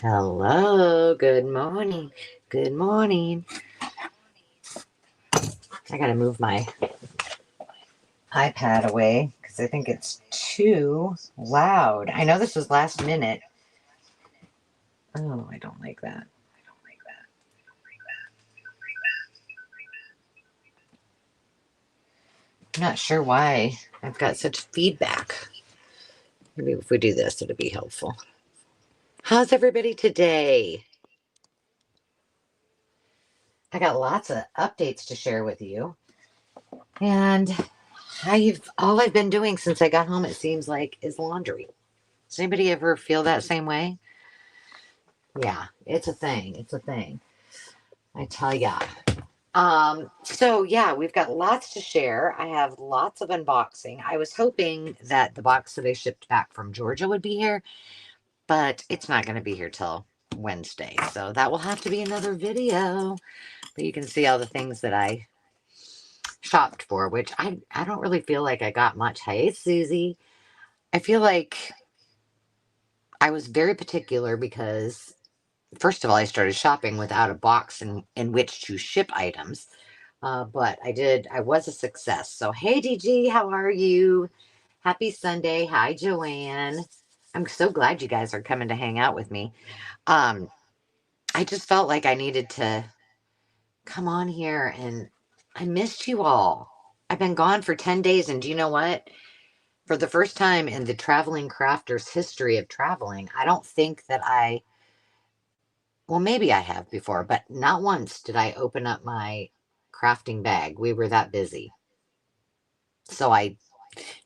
Hello, good morning. Good morning. I gotta move my iPad away because I think it's too loud. I know this was last minute. Oh, I don't like that. I'm not sure why I've got such feedback. Maybe if we do this, it'll be helpful. How's everybody today? I got lots of updates to share with you. And all I've been doing since I got home, it seems like, is laundry. Does anybody ever feel that same way? Yeah, it's a thing. It's a thing. I tell ya. So yeah, we've got lots to share. I have lots of unboxing. I was hoping that the box that I shipped back from Georgia would be here, but it's not going to be here till Wednesday. So that will have to be another video. But you can see all the things that I shopped for, which I don't really feel like I got much. Hey, Susie. I feel like I was very particular because first of all, I started shopping without a box in which to ship items. But I was a success. So, hey, DG, how are you? Happy Sunday. Hi, Joanne. I'm so glad you guys are coming to hang out with me. Um, I just felt like I needed to come on here and I missed you all. I've been gone for 10 days, and do you know what? For the first time in the traveling crafter's history of traveling, I don't think that well, maybe I have before, but not once did I open up my crafting bag. We were that busy. So I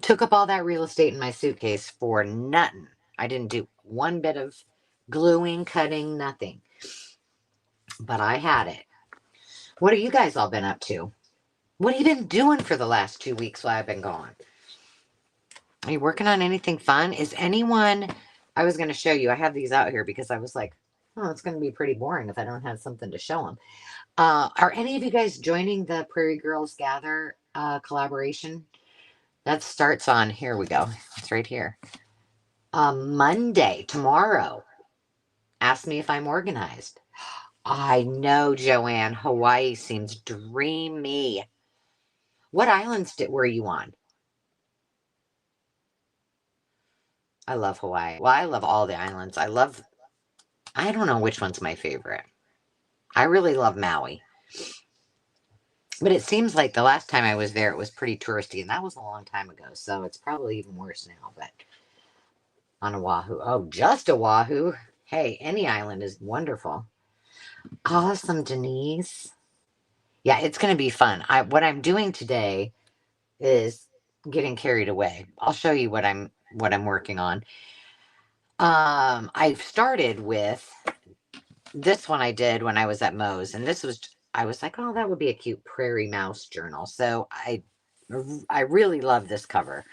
took up all that real estate in my suitcase for nothing. I didn't do one bit of gluing, cutting, nothing. But I had it. What have you guys all been up to? What have you been doing for the last 2 weeks while I've been gone? Are you working on anything fun? Is anyone, I was going to show you, I have these out here because I was like, oh, it's going to be pretty boring if I don't have something to show them. Are any of you guys joining the Prairie Girls Gather collaboration? That starts on, here we go. It's right here. Monday, tomorrow. Ask me if I'm organized. I know, Joanne. Hawaii seems dreamy. What islands were you on? I love Hawaii. Well, I love all the islands. I don't know which one's my favorite. I really love Maui. But it seems like the last time I was there, it was pretty touristy, and that was a long time ago. So it's probably even worse now. But on Oahu. Oh, just Oahu. Hey, any island is wonderful. Awesome, Denise. Yeah, it's going to be fun. What I'm doing today is getting carried away. I'll show you what I'm working on. I started with this one I did when I was at Moe's, and I was like, oh, that would be a cute prairie mouse journal. So I really love this cover.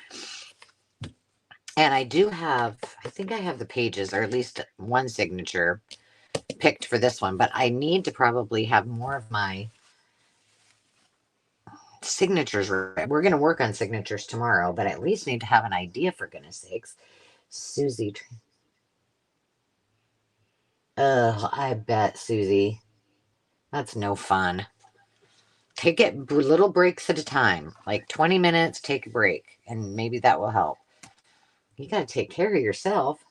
And I think I have the pages, or at least one signature picked for this one, but I need to probably have more of my signatures. We're going to work on signatures tomorrow, but at least need to have an idea, for goodness sakes. Susie. Ugh, I bet, Susie. That's no fun. Take it little breaks at a time, like 20 minutes, take a break, and maybe that will help. You got to take care of yourself.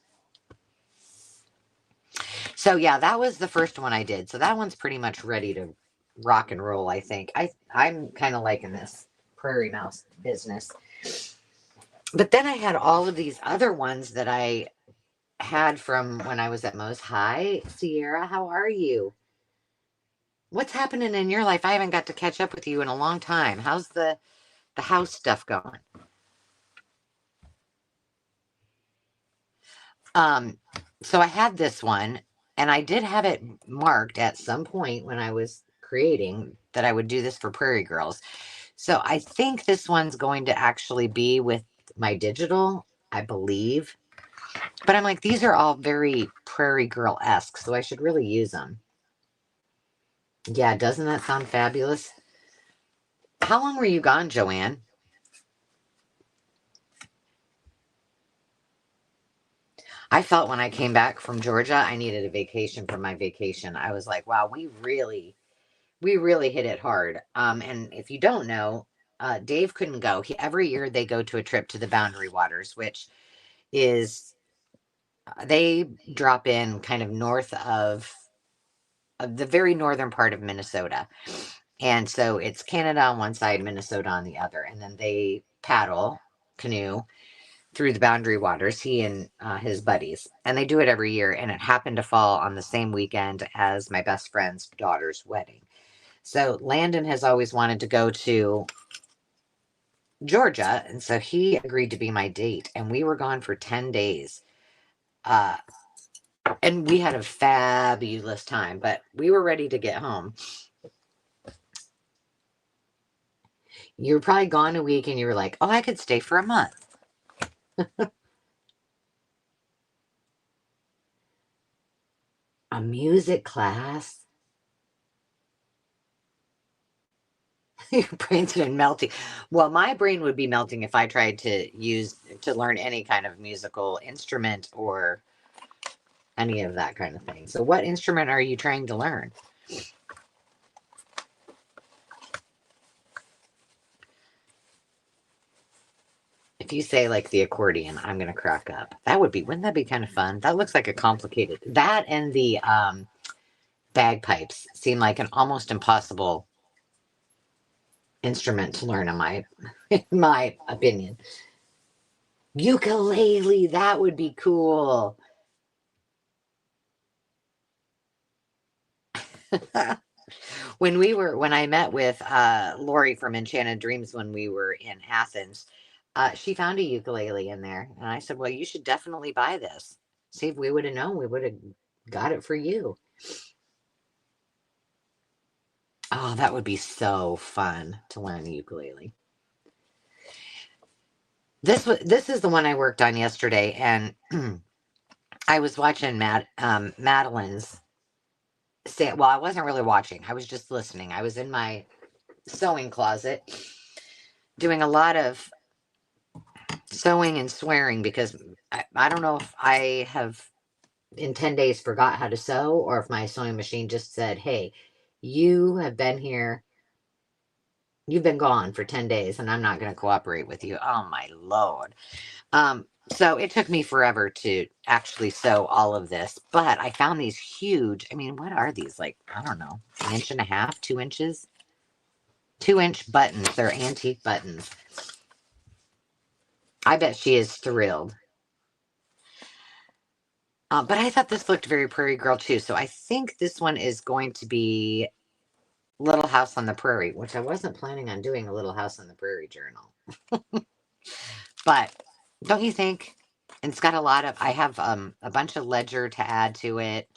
So yeah, that was the first one I did. So that one's pretty much ready to rock and roll, I think. I'm kind of liking this prairie mouse business. But then I had all of these other ones that I had from when I was at Moe's. Hi, Sierra, how are you? What's happening in your life? I haven't got to catch up with you in a long time. How's the house stuff going? Um, so I had this one, and I did have it marked at some point when I was creating that I would do this for Prairie Girls. So I think this one's going to actually be with my digital, I believe. But I'm like, these are all very Prairie Girl-esque, so I should really use them. Yeah, doesn't that sound fabulous? How long were you gone, Joanne? I felt when I came back from Georgia, I needed a vacation from my vacation. I was like, wow, we really hit it hard. And if you don't know, Dave couldn't go. Every year they go to a trip to the Boundary Waters, which is they drop in kind of north of the very northern part of Minnesota. And so it's Canada on one side, Minnesota on the other. And then they paddle, canoe through the Boundary Waters, he and his buddies. And they do it every year. And it happened to fall on the same weekend as my best friend's daughter's wedding. So Landon has always wanted to go to Georgia. And so he agreed to be my date. And we were gone for 10 days. Uh, and we had a fabulous time, but we were ready to get home. You were probably gone a week and you were like, oh, I could stay for a month. A music class? Your brain's been melting. Well, my brain would be melting if I tried to learn any kind of musical instrument or any of that kind of thing. So what instrument are you trying to learn? If you say like the accordion, I'm gonna crack up. Wouldn't that be kind of fun? That looks like a complicated that and the bagpipes seem like an almost impossible instrument to learn in my opinion. Ukulele, that would be cool. When I met with Lori from Enchanted Dreams when we were in Athens, she found a ukulele in there, and I said, "Well, you should definitely buy this. See, if we would have known, we would have got it for you." Oh, that would be so fun to learn the ukulele. This is the one I worked on yesterday, and I was watching Madeline's. Well, I wasn't really watching. I was just listening. I was in my sewing closet doing a lot of sewing and swearing because I don't know if I have in 10 days forgot how to sew or if my sewing machine just said, hey, you have been here, you've been gone for 10 days and I'm not going to cooperate with you. Oh my Lord. So it took me forever to actually sew all of this, but I found these huge, I mean, what are these? Like, I don't know, an inch and a half, 2 inches, 2-inch buttons. They're antique buttons. I bet she is thrilled. But I thought this looked very Prairie Girl too. So I think this one is going to be Little House on the Prairie, which I wasn't planning on doing a Little House on the Prairie journal. But don't you think? It's got I have a bunch of ledger to add to it.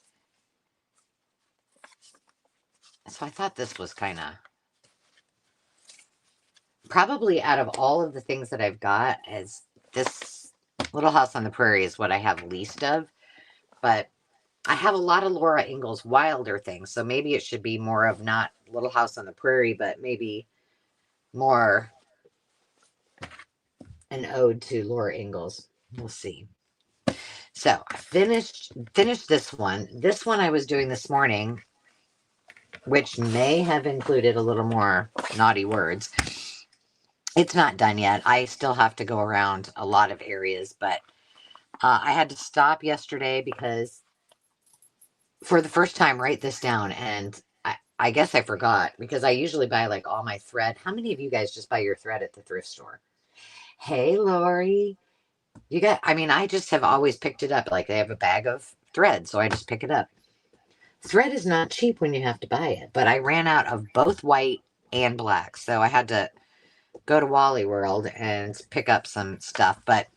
So I thought this was kind of probably out of all of the things that I've got, as this Little House on the Prairie is what I have least of. But I have a lot of Laura Ingalls Wilder things, so maybe it should be more of not Little House on the Prairie, but maybe more an ode to Laura Ingalls. We'll see. So I finished this one. This one I was doing this morning, which may have included a little more naughty words. It's not done yet. I still have to go around a lot of areas, but I had to stop yesterday because for the first time write this down, and I guess I forgot because I usually buy like all my thread. How many of you guys just buy your thread at the thrift store? Hey, Lori. I mean, I just have always picked it up. Like they have a bag of thread, so I just pick it up. Thread is not cheap when you have to buy it, but I ran out of both white and black, so I had to go to Wally World and pick up some stuff. But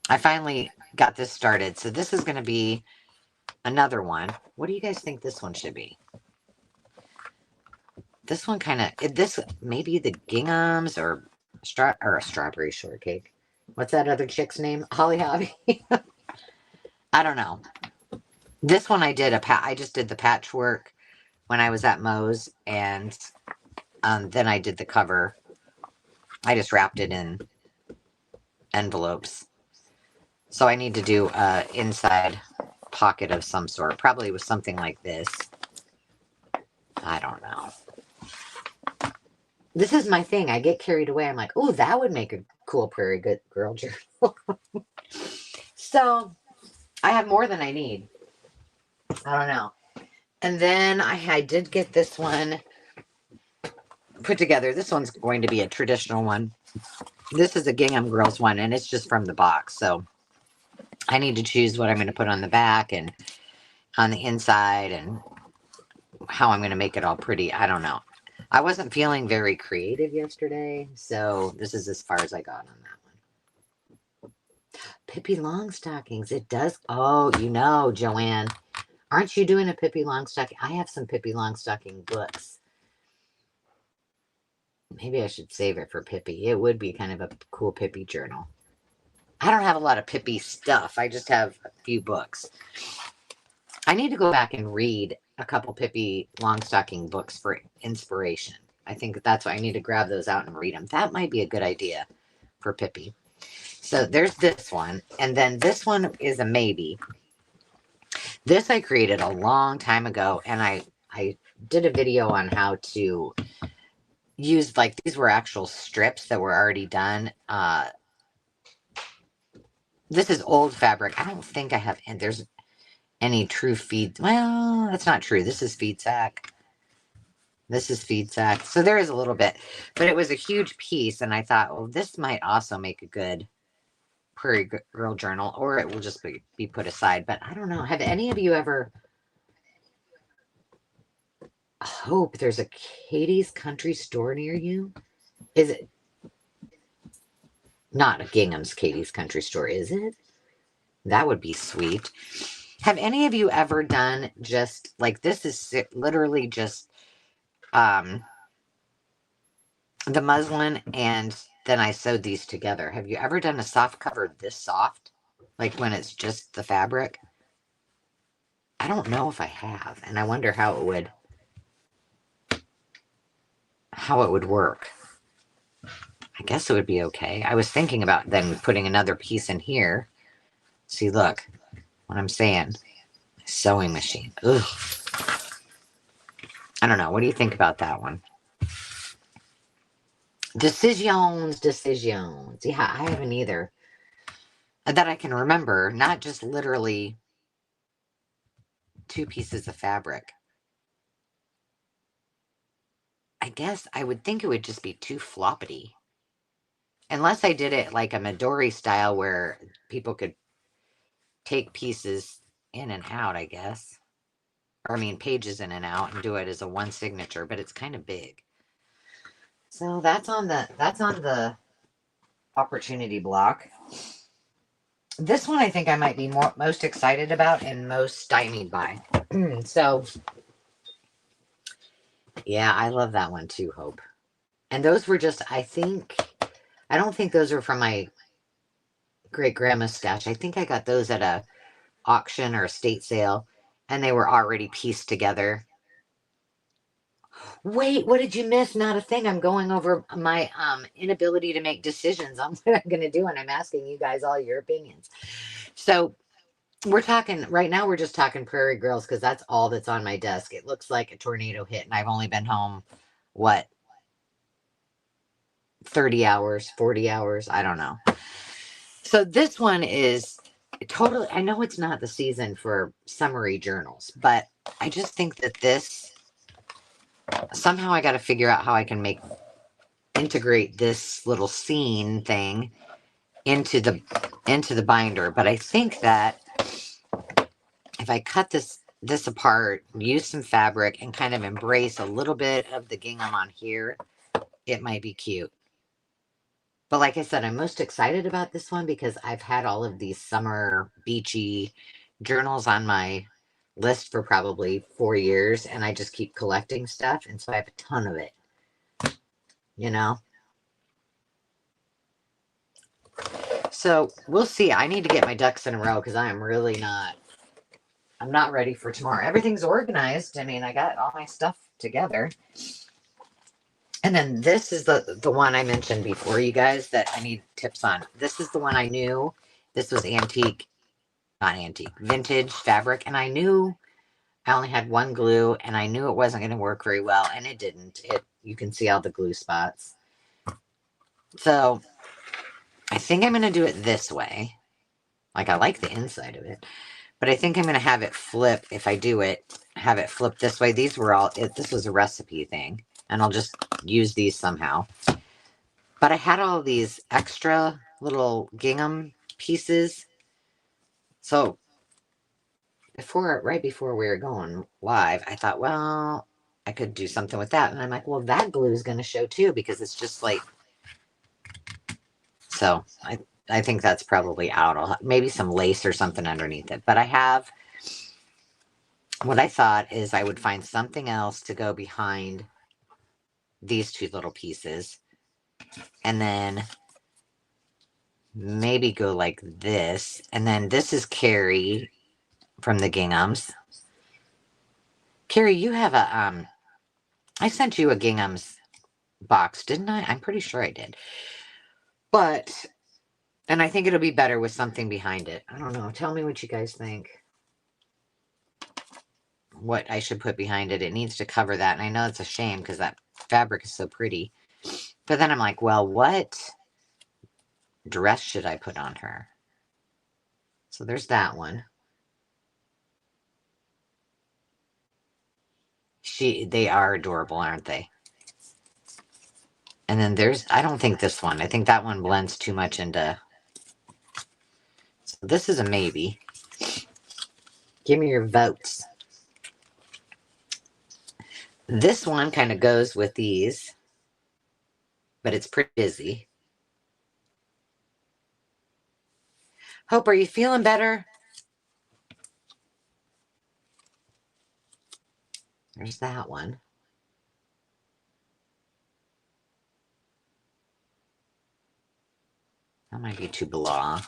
I finally got this started, so this is going to be another one. What do you guys think this one should be? This one kind of this maybe the ginghams or a strawberry shortcake. What's that other chick's name? Holly Hobby. I don't know. This one I just did the patchwork when I was at Moe's, and then I did the cover. I just wrapped it in envelopes. So I need to do a inside pocket of some sort, probably with something like this. I don't know. This is my thing. I get carried away. I'm like, oh, that would make a cool prairie good girl journal. So I have more than I need. I don't know. And then I did get this one put together. This one's going to be a traditional one. This is a Gingham Girls one, and it's just from the box. So I need to choose what I'm going to put on the back and on the inside and how I'm going to make it all pretty. I don't know. I wasn't feeling very creative yesterday, so this is as far as I got on that one. Pippi Longstockings. It does. Oh, you know, Joanne. Aren't you doing a Pippi Longstocking? I have some Pippi Longstocking books. Maybe I should save it for Pippi. It would be kind of a cool Pippi journal. I don't have a lot of Pippi stuff. I just have a few books. I need to go back and read a couple Pippi Longstocking books for inspiration. I think that's why I need to grab those out and read them. That might be a good idea for Pippi. So there's this one. And then this one is a maybe. This I created a long time ago. And I did a video on how to use, like, these were actual strips that were already done. This is old fabric. I don't think I have, and there's any true feed. Well, that's not true. This is feed sack. This is feed sack. So there is a little bit, but it was a huge piece. And I thought, well, this might also make a good Prairie Girl journal, or it will just be put aside. But I don't know. Have any of you ever, hope there's a Katie's Country Store near you? Is it not a Gingham's Katie's Country Store, is it? That would be sweet. Have any of you ever done just like this is literally just the muslin, and then I sewed these together. Have you ever done a soft cover this soft? Like when it's just the fabric? I don't know if I have, and I wonder how it would work. I guess it would be okay. I was thinking about then putting another piece in here. See, look what I'm saying. Sewing machine. Ugh. I don't know. What do you think about that one? Decisions. Yeah, I haven't either. That I can remember, not just literally 2 pieces of fabric. I guess I would think it would just be too floppity. Unless I did it like a Midori style where people could take pieces in and out, I guess. Or I mean pages in and out and do it as a one signature, but it's kind of big. So that's on the opportunity block. This one I think I might be most excited about and most stymied by. So yeah, I love that one too, Hope. And those were just, I don't think those are from my great grandma's stash. I think I got those at a auction or estate sale, and they were already pieced together. Wait, what did you miss? Not a thing. I'm going over my inability to make decisions on what I'm going to do, and I'm asking you guys all your opinions. So we're talking right now. We're just talking Prairie Girls because that's all that's on my desk. It looks like a tornado hit, and I've only been home, what, 30 hours, 40 hours? I don't know. So this one is totally, I know it's not the season for summary journals, but I just think that this, somehow I got to figure out how I can integrate this little scene thing into the binder. But I think that if I cut this apart, use some fabric, and kind of embrace a little bit of the gingham on here, it might be cute. But like I said, I'm most excited about this one because I've had all of these summer beachy journals on my list for probably 4 years, and I just keep collecting stuff, and so I have a ton of it, you know? So we'll see. I need to get my ducks in a row because I'm not ready for tomorrow. Everything's organized. I mean, I got all my stuff together. And then this is the one I mentioned before, you guys, that I need tips on. This is the one I knew This was antique, not antique, vintage fabric. And I knew I only had one glue and I knew it wasn't going to work very well. And it didn't. You can see all the glue spots. So I think I'm going to do it this way. Like, I like the inside of it. But I think I'm going to have it flip. If I do it, have it flip this way. These were all, this was a recipe thing. And I'll just use these somehow. But I had all these extra little gingham pieces. So right before we were going live, I thought, well, I could do something with that. And I'm like, well, that glue is going to show too, because it's just like, so I think that's probably out. Maybe some lace or something underneath it. But I have, what I thought is I would find something else to go behind these two little pieces. And then maybe go like this. And then this is Carrie from the ginghams. Carrie, you have a, I sent you a ginghams box, didn't I? I'm pretty sure I did. But, and I think it'll be better with something behind it. I don't know. Tell me what you guys think. What I should put behind it. It needs to cover that. And I know it's a shame because that fabric is so pretty. But then I'm like, well, what dress should I put on her? So there's that one. They are adorable, aren't they? And then there's, I don't think this one. I think that one blends too much into. So this is a maybe. Give me your votes. This one kind of goes with these, but it's pretty busy. Hope, are you feeling better? There's that one. That might be too blah.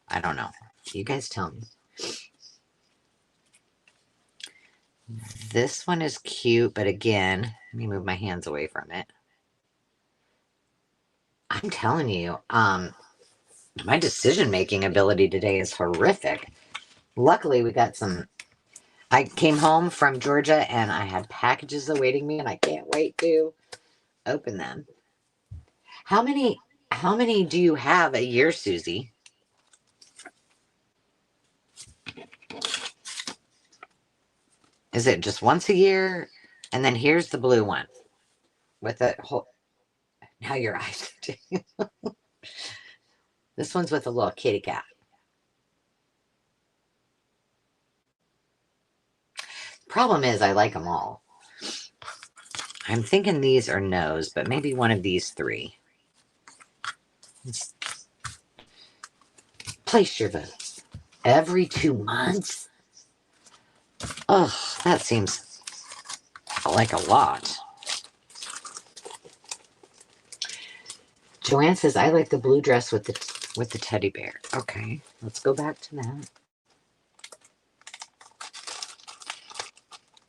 I don't know. You guys tell me. This one is cute, but again, let me move my hands away from it. I'm telling you, my decision-making ability today is horrific. Luckily, we got some. I came home from Georgia and I had packages awaiting me, and I can't wait to open them. How many do you have a year, Susie? Is it just once a year? And then here's the blue one with a whole. Now your eyes. This one's with a little kitty cat. Problem is, I like them all. I'm thinking these are no's, but maybe one of these three. Let's place your votes. Every 2 months? Oh, that seems like a lot. Joanne says, I like the blue dress with the teddy bear. Okay, let's go back to that.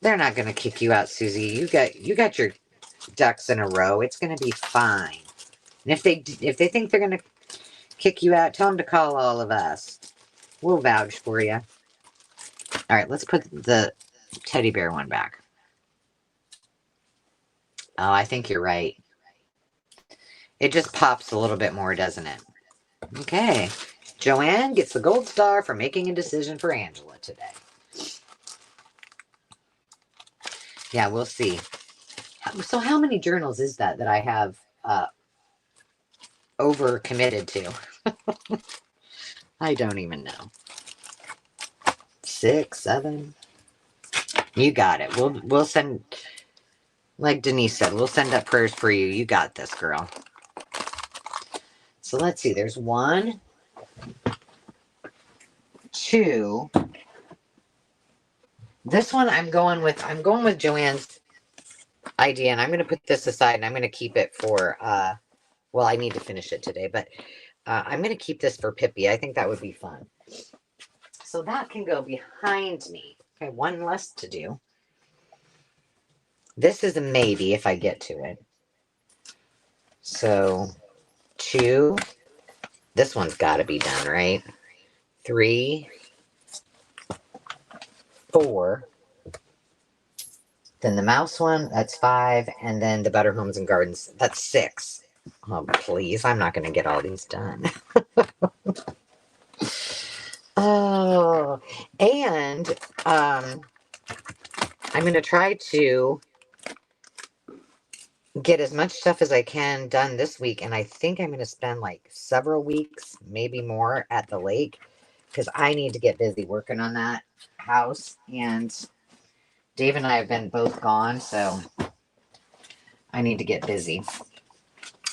They're not going to kick you out, Susie. You got your ducks in a row. It's going to be fine. And if they think they're going to kick you out, tell them to call all of us. We'll vouch for you. All right, let's put the teddy bear one back. Oh, I think you're right. It just pops a little bit more, doesn't it? Okay. Joanne gets the gold star for making a decision for Angela today. Yeah, we'll see. So how many journals is that I have over committed to? I don't even know. 6, 7. You got it. We'll send, like Denise said, we'll send up prayers for you. You got this, girl. So let's see. There's 1, 2. This one I'm going with Joanne's idea, and I'm going to put this aside, and I'm going to keep it for, well, I need to finish it today, but I'm going to keep this for Pippi. I think that would be fun. So that can go behind me. Okay, one less to do. This is a maybe if I get to it. So 2, This one's got to be done, right? 3, 4. Then the mouse one, that's 5. And then the Better Homes and Gardens, that's 6. Oh, please. I'm not going to get all these done. Oh, and I'm going to try to get as much stuff as I can done this week. And I think I'm going to spend like several weeks, maybe more, at the lake because I need to get busy working on that house. And Dave and I have been both gone, so I need to get busy.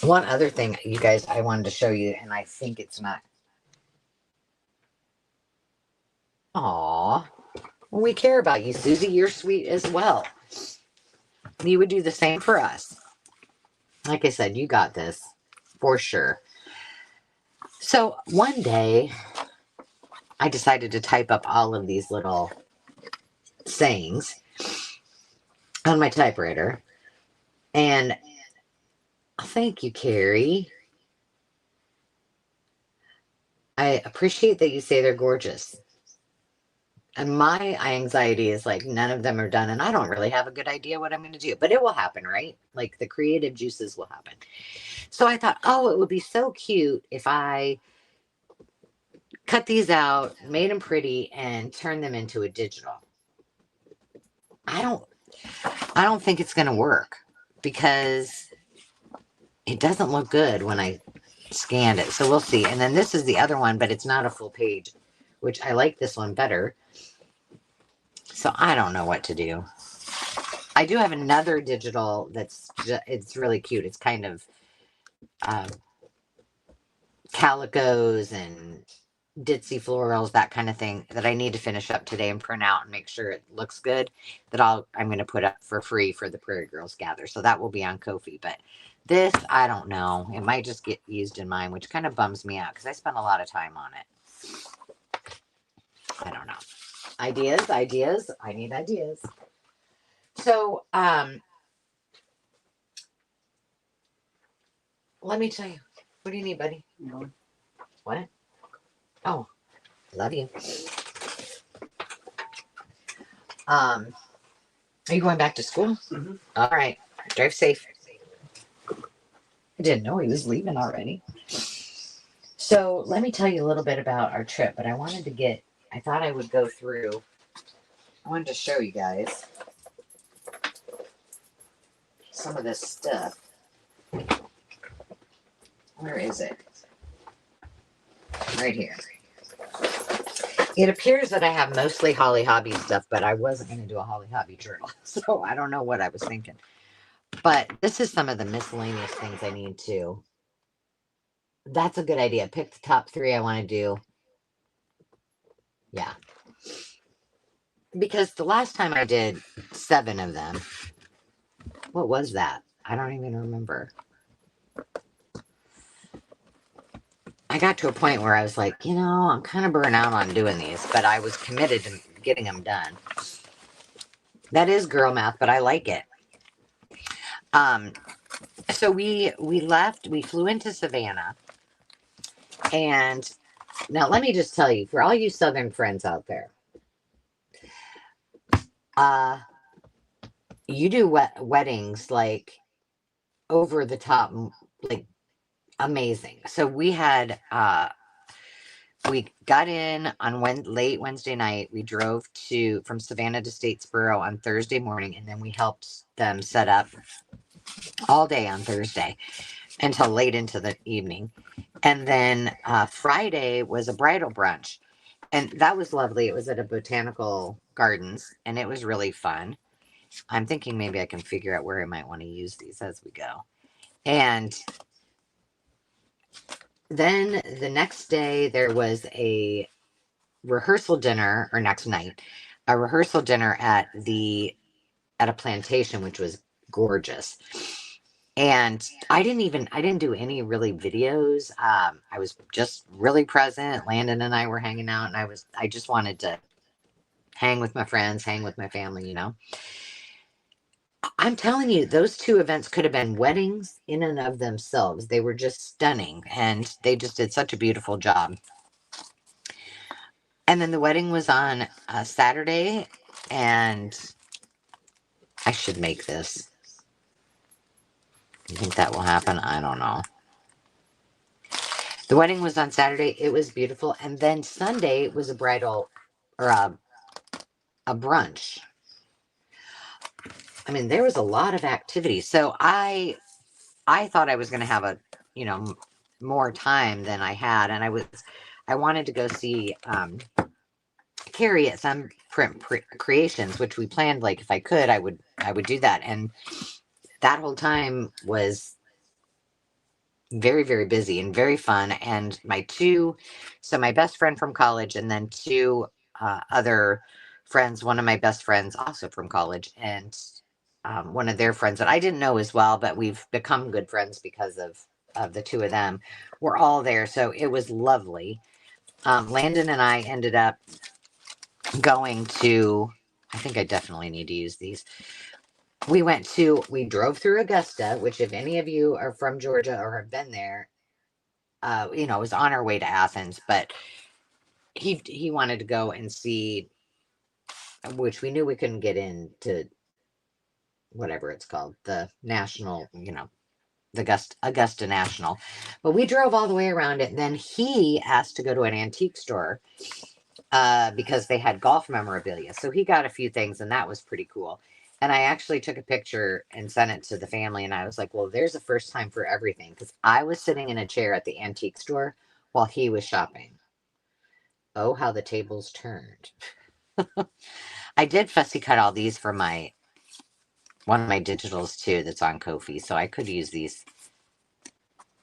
One other thing, you guys, I wanted to show you, and I think it's not. Aw, well, we care about you, Susie. You're sweet as well. You would do the same for us. Like I said, you got this for sure. So one day, I decided to type up all of these little sayings on my typewriter. And thank you, Carrie. I appreciate that you say they're gorgeous. And my anxiety is like none of them are done, and I don't really have a good idea what I'm going to do, but it will happen, right? Like the creative juices will happen. So I thought, oh, it would be so cute if I cut these out, made them pretty, and turned them into a digital. I don't think it's going to work because it doesn't look good when I scanned it. So we'll see. And then this is the other one, but it's not a full page, which I like this one better. So I don't know what to do. I do have another digital it's really cute. It's kind of calicos and ditzy florals, that kind of thing, that I need to finish up today and print out and make sure it looks good, that I'm going to put up for free for the Prairie Girls Gather. So that will be on Ko-fi. But this, I don't know. It might just get used in mine, which kind of bums me out because I spent a lot of time on it. I don't know. Ideas. I need ideas. So, let me tell you. What do you need, buddy? No. What? Oh, love you. Are you going back to school? Mm-hmm. All right. Drive safe. I didn't know he was leaving already. So let me tell you a little bit about our trip, but I thought I would go through. I wanted to show you guys some of this stuff. Where is it? Right here. It appears that I have mostly Holly Hobby stuff, but I wasn't going to do a Holly Hobby journal, so I don't know what I was thinking. But this is some of the miscellaneous things I need to. That's a good idea. Pick the top 3 I want to do. Yeah. Because the last time I did 7 of them, what was that? I don't even remember. I got to a point where I was like, I'm kind of burnt out on doing these, but I was committed to getting them done. That is girl math, but I like it. So we flew into Savannah, and now let me just tell you, for all you Southern friends out there, you do weddings like over the top, like amazing. So we got in on late Wednesday night. We drove from Savannah to Statesboro on Thursday morning, and then we helped them set up all day on Thursday until late into the evening. And then Friday was a bridal brunch, and that was lovely. It was at a botanical gardens, and it was really fun. I'm thinking maybe I can figure out where I might want to use these as we go. And then the next day there was a rehearsal dinner, or next night, a rehearsal dinner at a plantation, which was gorgeous. And I didn't do any really videos. I was just really present. Landon and I were hanging out, and I just wanted to hang with my friends, hang with my family, I'm telling you, those two events could have been weddings in and of themselves. They were just stunning, and they just did such a beautiful job. And then the wedding was on a Saturday, and I should make this. You think that will happen? I don't know. The wedding was on Saturday. It was beautiful. And then Sunday was a bridal or a brunch. I mean, there was a lot of activity. So I thought I was going to have a, you know, more time than I had, and I wanted to go see Carrie at some print creations, which we planned. Like if I could, I would do that, and that whole time was very very busy and very fun. And my best friend from college, and then two other friends. One of my best friends also from college, and one of their friends that I didn't know as well, but we've become good friends because of the two of them. We're all there, so it was lovely. Landon and I ended up going to. I think I definitely need to use these. We drove through Augusta, which if any of you are from Georgia or have been there, it was on our way to Athens, but he wanted to go and see, which we knew we couldn't get into whatever it's called, the national, the Augusta National. But we drove all the way around it. And then he asked to go to an antique store because they had golf memorabilia. So he got a few things, and that was pretty cool. And I actually took a picture and sent it to the family. And I was like, well, there's a first time for everything. Because I was sitting in a chair at the antique store while he was shopping. Oh, how the tables turned. I did fussy cut all these for one of my digitals too that's on Ko-fi. So I could use these.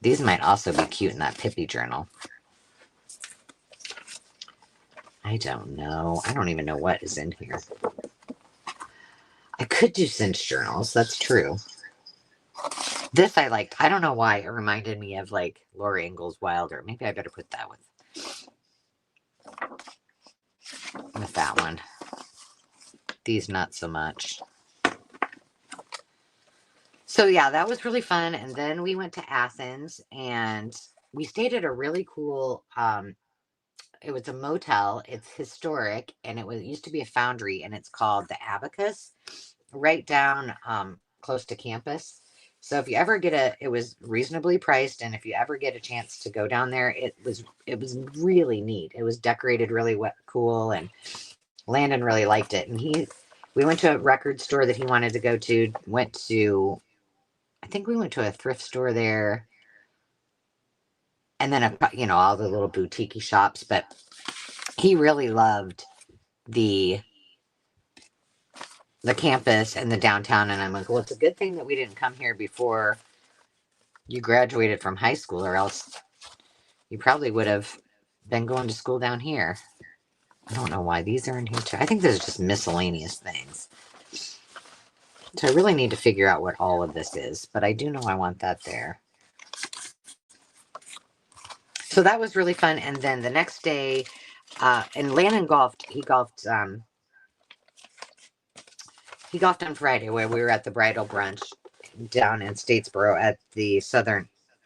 These might also be cute in that Pippi journal. I don't know. I don't even know what is in here. I could do cinch journals. That's true. This I liked. I don't know why. It reminded me of like Laura Ingalls Wilder. Maybe I better put that with that one. These not so much. So yeah, that was really fun. And then we went to Athens, and we stayed at a really cool it was a motel. It's historic, and it used to be a foundry, and it's called the Abacus, right down close to campus. So if you ever it was reasonably priced, and if you ever get a chance to go down there, it was really neat. It was decorated really cool, and Landon really liked it. And we went to a record store that he wanted to go to. I think we went to a thrift store there, and then all the little boutique shops. But he really loved the campus and the downtown. And I'm like, well, it's a good thing that we didn't come here before you graduated from high school, or else you probably would have been going to school down here. I don't know why these are in here too. I think there's just miscellaneous things. So I really need to figure out what all of this is, but I do know I want that there. So that was really fun. And then the next day, and Landon golfed. He golfed on Friday, where we were at the bridal brunch down in Statesboro at the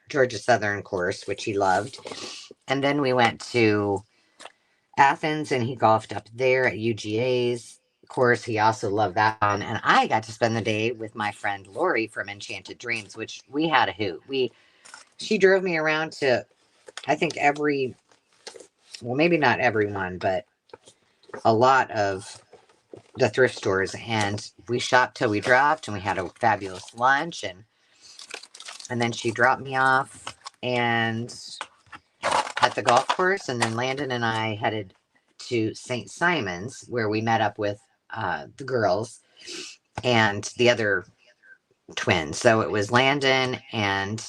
Georgia Southern course, which he loved. And then we went to Athens, and he golfed up there at UGA's course. He also loved that one. And I got to spend the day with my friend Lori from Enchanted Dreams, which we had a hoot. She drove me around to, I think maybe not everyone, but a lot of the thrift stores, and we shopped till we dropped, and we had a fabulous lunch, and then she dropped me off and at the golf course, and then Landon and I headed to St. Simon's, where we met up with the girls and the other twins. So it was Landon and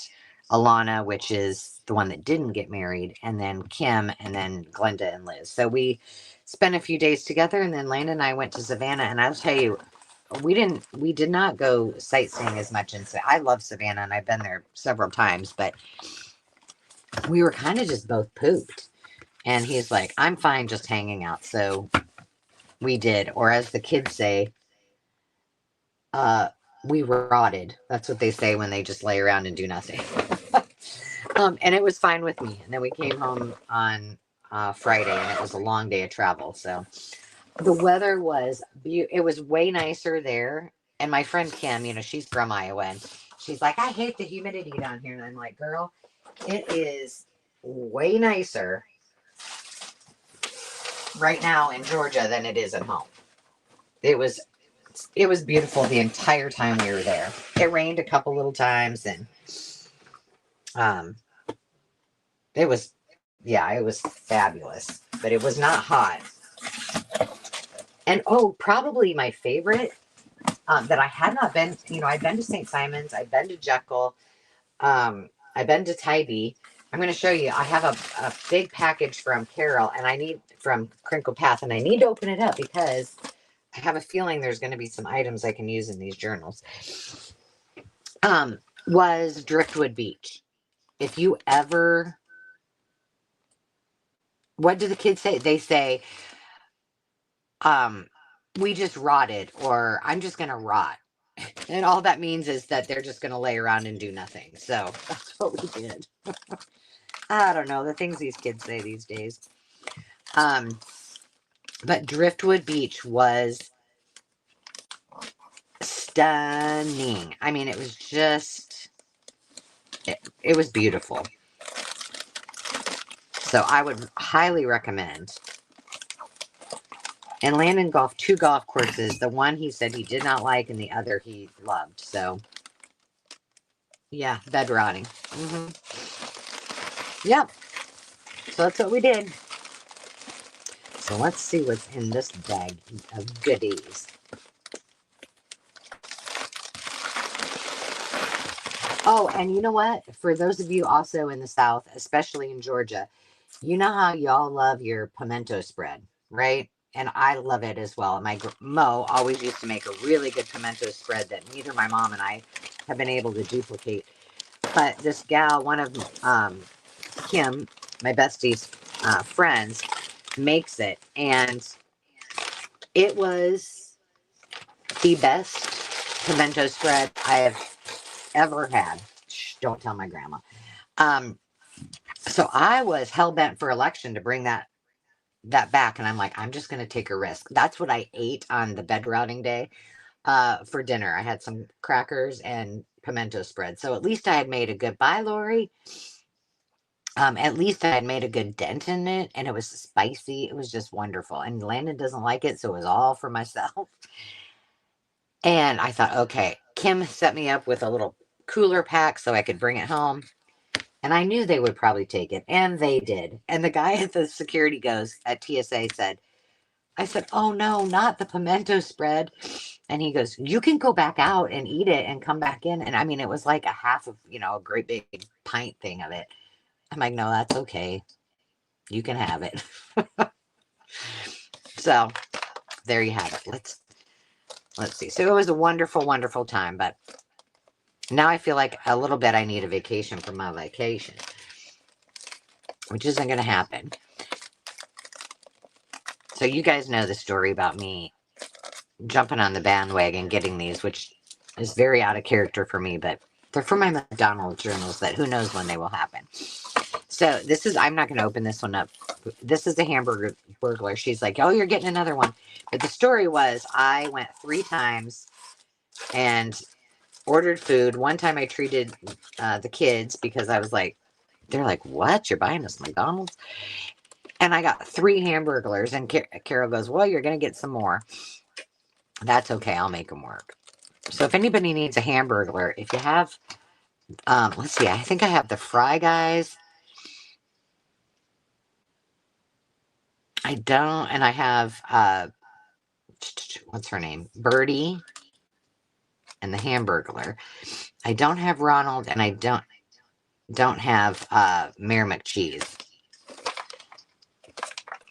Alana, which is the one that didn't get married, and then Kim, and then Glenda and Liz. So we spent a few days together, and then Landon and I went to Savannah. And I'll tell you, we did not go sightseeing as much. And I love Savannah, and I've been there several times, but we were kind of just both pooped. And he's like, I'm fine just hanging out. So we did, or as the kids say, we rotted. That's what they say when they just lay around and do nothing. And it was fine with me. And then we came home on Friday, and it was a long day of travel. So the weather was it was way nicer there. And my friend Kim, she's from Iowa, and she's like, I hate the humidity down here. And I'm like, girl, it is way nicer right now in Georgia than it is at home. It was beautiful the entire time we were there. It rained a couple little times, and um it was it was fabulous, but it was not hot. And oh, probably my favorite that I had not been, I've been to St. Simon's, I've been to Jekyll, I've been to Tybee. I'm going to show you. I have a big package from Carol, and I need from Crinkle Path, and I need to open it up because I have a feeling there's going to be some items I can use in these journals. Was Driftwood Beach. If you ever, what do the kids say? They say, we just rotted, or I'm just going to rot. And all that means is that they're just going to lay around and do nothing. So that's what we did. I don't know the things these kids say these days. But Driftwood Beach was stunning. I mean, it was just, it was beautiful. So I would highly recommend. And Landon golfed 2 golf courses. The one he said he did not like, and the other he loved. So, yeah, bed rotting. Yep. So that's what we did. So let's see what's in this bag of goodies. Oh, and you know what? For those of you also in the South, especially in Georgia, you know how y'all love your pimento spread, right? And I love it as well. My Mo always used to make a really good pimento spread that neither my mom and I have been able to duplicate. But this gal, one of Kim, my bestie's friends, makes it, and it was the best pimento spread I have ever had. Shh, don't tell my grandma. So I was hell bent for election to bring that back, and I'm like, I'm just going to take a risk. That's what I ate on the bed routing day for dinner. I had some crackers and pimento spread. So at least I had made a good bye, Lori. At least I had made a good dent in it, and it was spicy. It was just wonderful. And Landon doesn't like it, so it was all for myself. And I thought, okay, Kim set me up with a little cooler pack so I could bring it home. And I knew they would probably take it, and they did. And the guy at the security goes at TSA said, I said, oh no, not the pimento spread. And he goes, you can go back out and eat it and come back in. And I mean, it was like a half of, a great big pint thing of it. I'm like, no, that's okay. You can have it. So there you have it. Let's see. So it was a wonderful, wonderful time, but now I feel like a little bit I need a vacation from my vacation, which isn't going to happen. So you guys know the story about me jumping on the bandwagon, getting these, which is very out of character for me, but they're for my McDonald's journals that who knows when they will happen. So this is, I'm not going to open this one up. This is a hamburger burglar. She's like, oh, you're getting another one. But the story was I went 3 times and ordered food. One time I treated the kids because I was like, they're like, what? You're buying us McDonald's? And I got 3 hamburglers. And Carol goes, well, you're going to get some more. That's okay. I'll make them work. So if anybody needs a hamburglar, if you have, let's see, I think I have the Fry Guys. I don't, and I have, what's her name? Birdie and the Hamburglar. I don't have Ronald, and I don't have Mayor McCheese.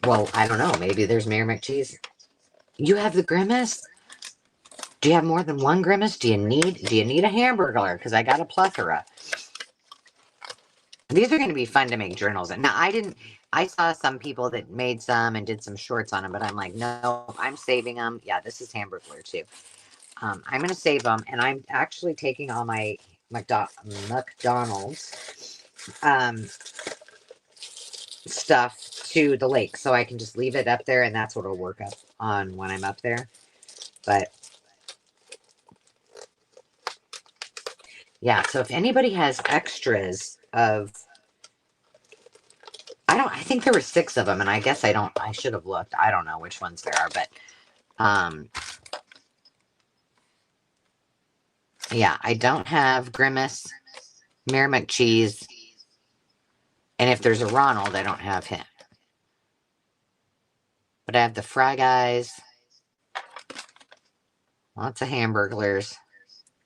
Well, I don't know. Maybe there's Mayor McCheese. You have the Grimace? Do you have more than one Grimace? Do you need a Hamburglar? Because I got a plethora. These are going to be fun to make journals. Now, I saw some people that made some and did some shorts on them, but I'm like, no, I'm saving them. Yeah, this is Hamburglar too. I'm going to save them, and I'm actually taking all my McDonald's stuff to the lake, so I can just leave it up there, and that's what will work up on when I'm up there. But yeah, so if anybody has extras of, I think there were 6 of them, and I guess I should have looked. I don't know which ones there are, but yeah, I don't have Grimace, Mayor McCheese, and if there's a Ronald, I don't have him. But I have the Fry Guys, lots of Hamburglers,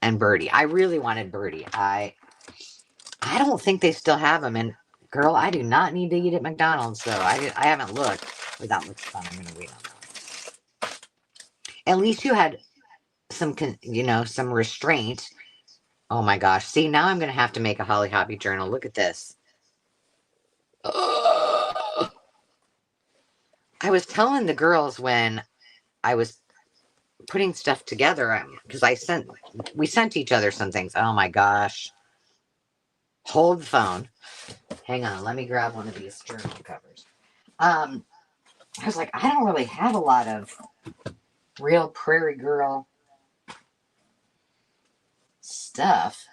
and Birdie. I really wanted Birdie. I don't think they still have them. And girl, I do not need to eat at McDonald's, so I haven't looked. But that looks fun. I'm gonna wait on that. At least you had some, some restraint. Oh my gosh! See, now I'm gonna have to make a Holly Hobby journal. Look at this. Ugh. I was telling the girls when I was putting stuff together, because we sent each other some things. Oh my gosh! Hold the phone. Hang on, let me grab one of these journal covers. I was like, I don't really have a lot of real prairie girl stuff.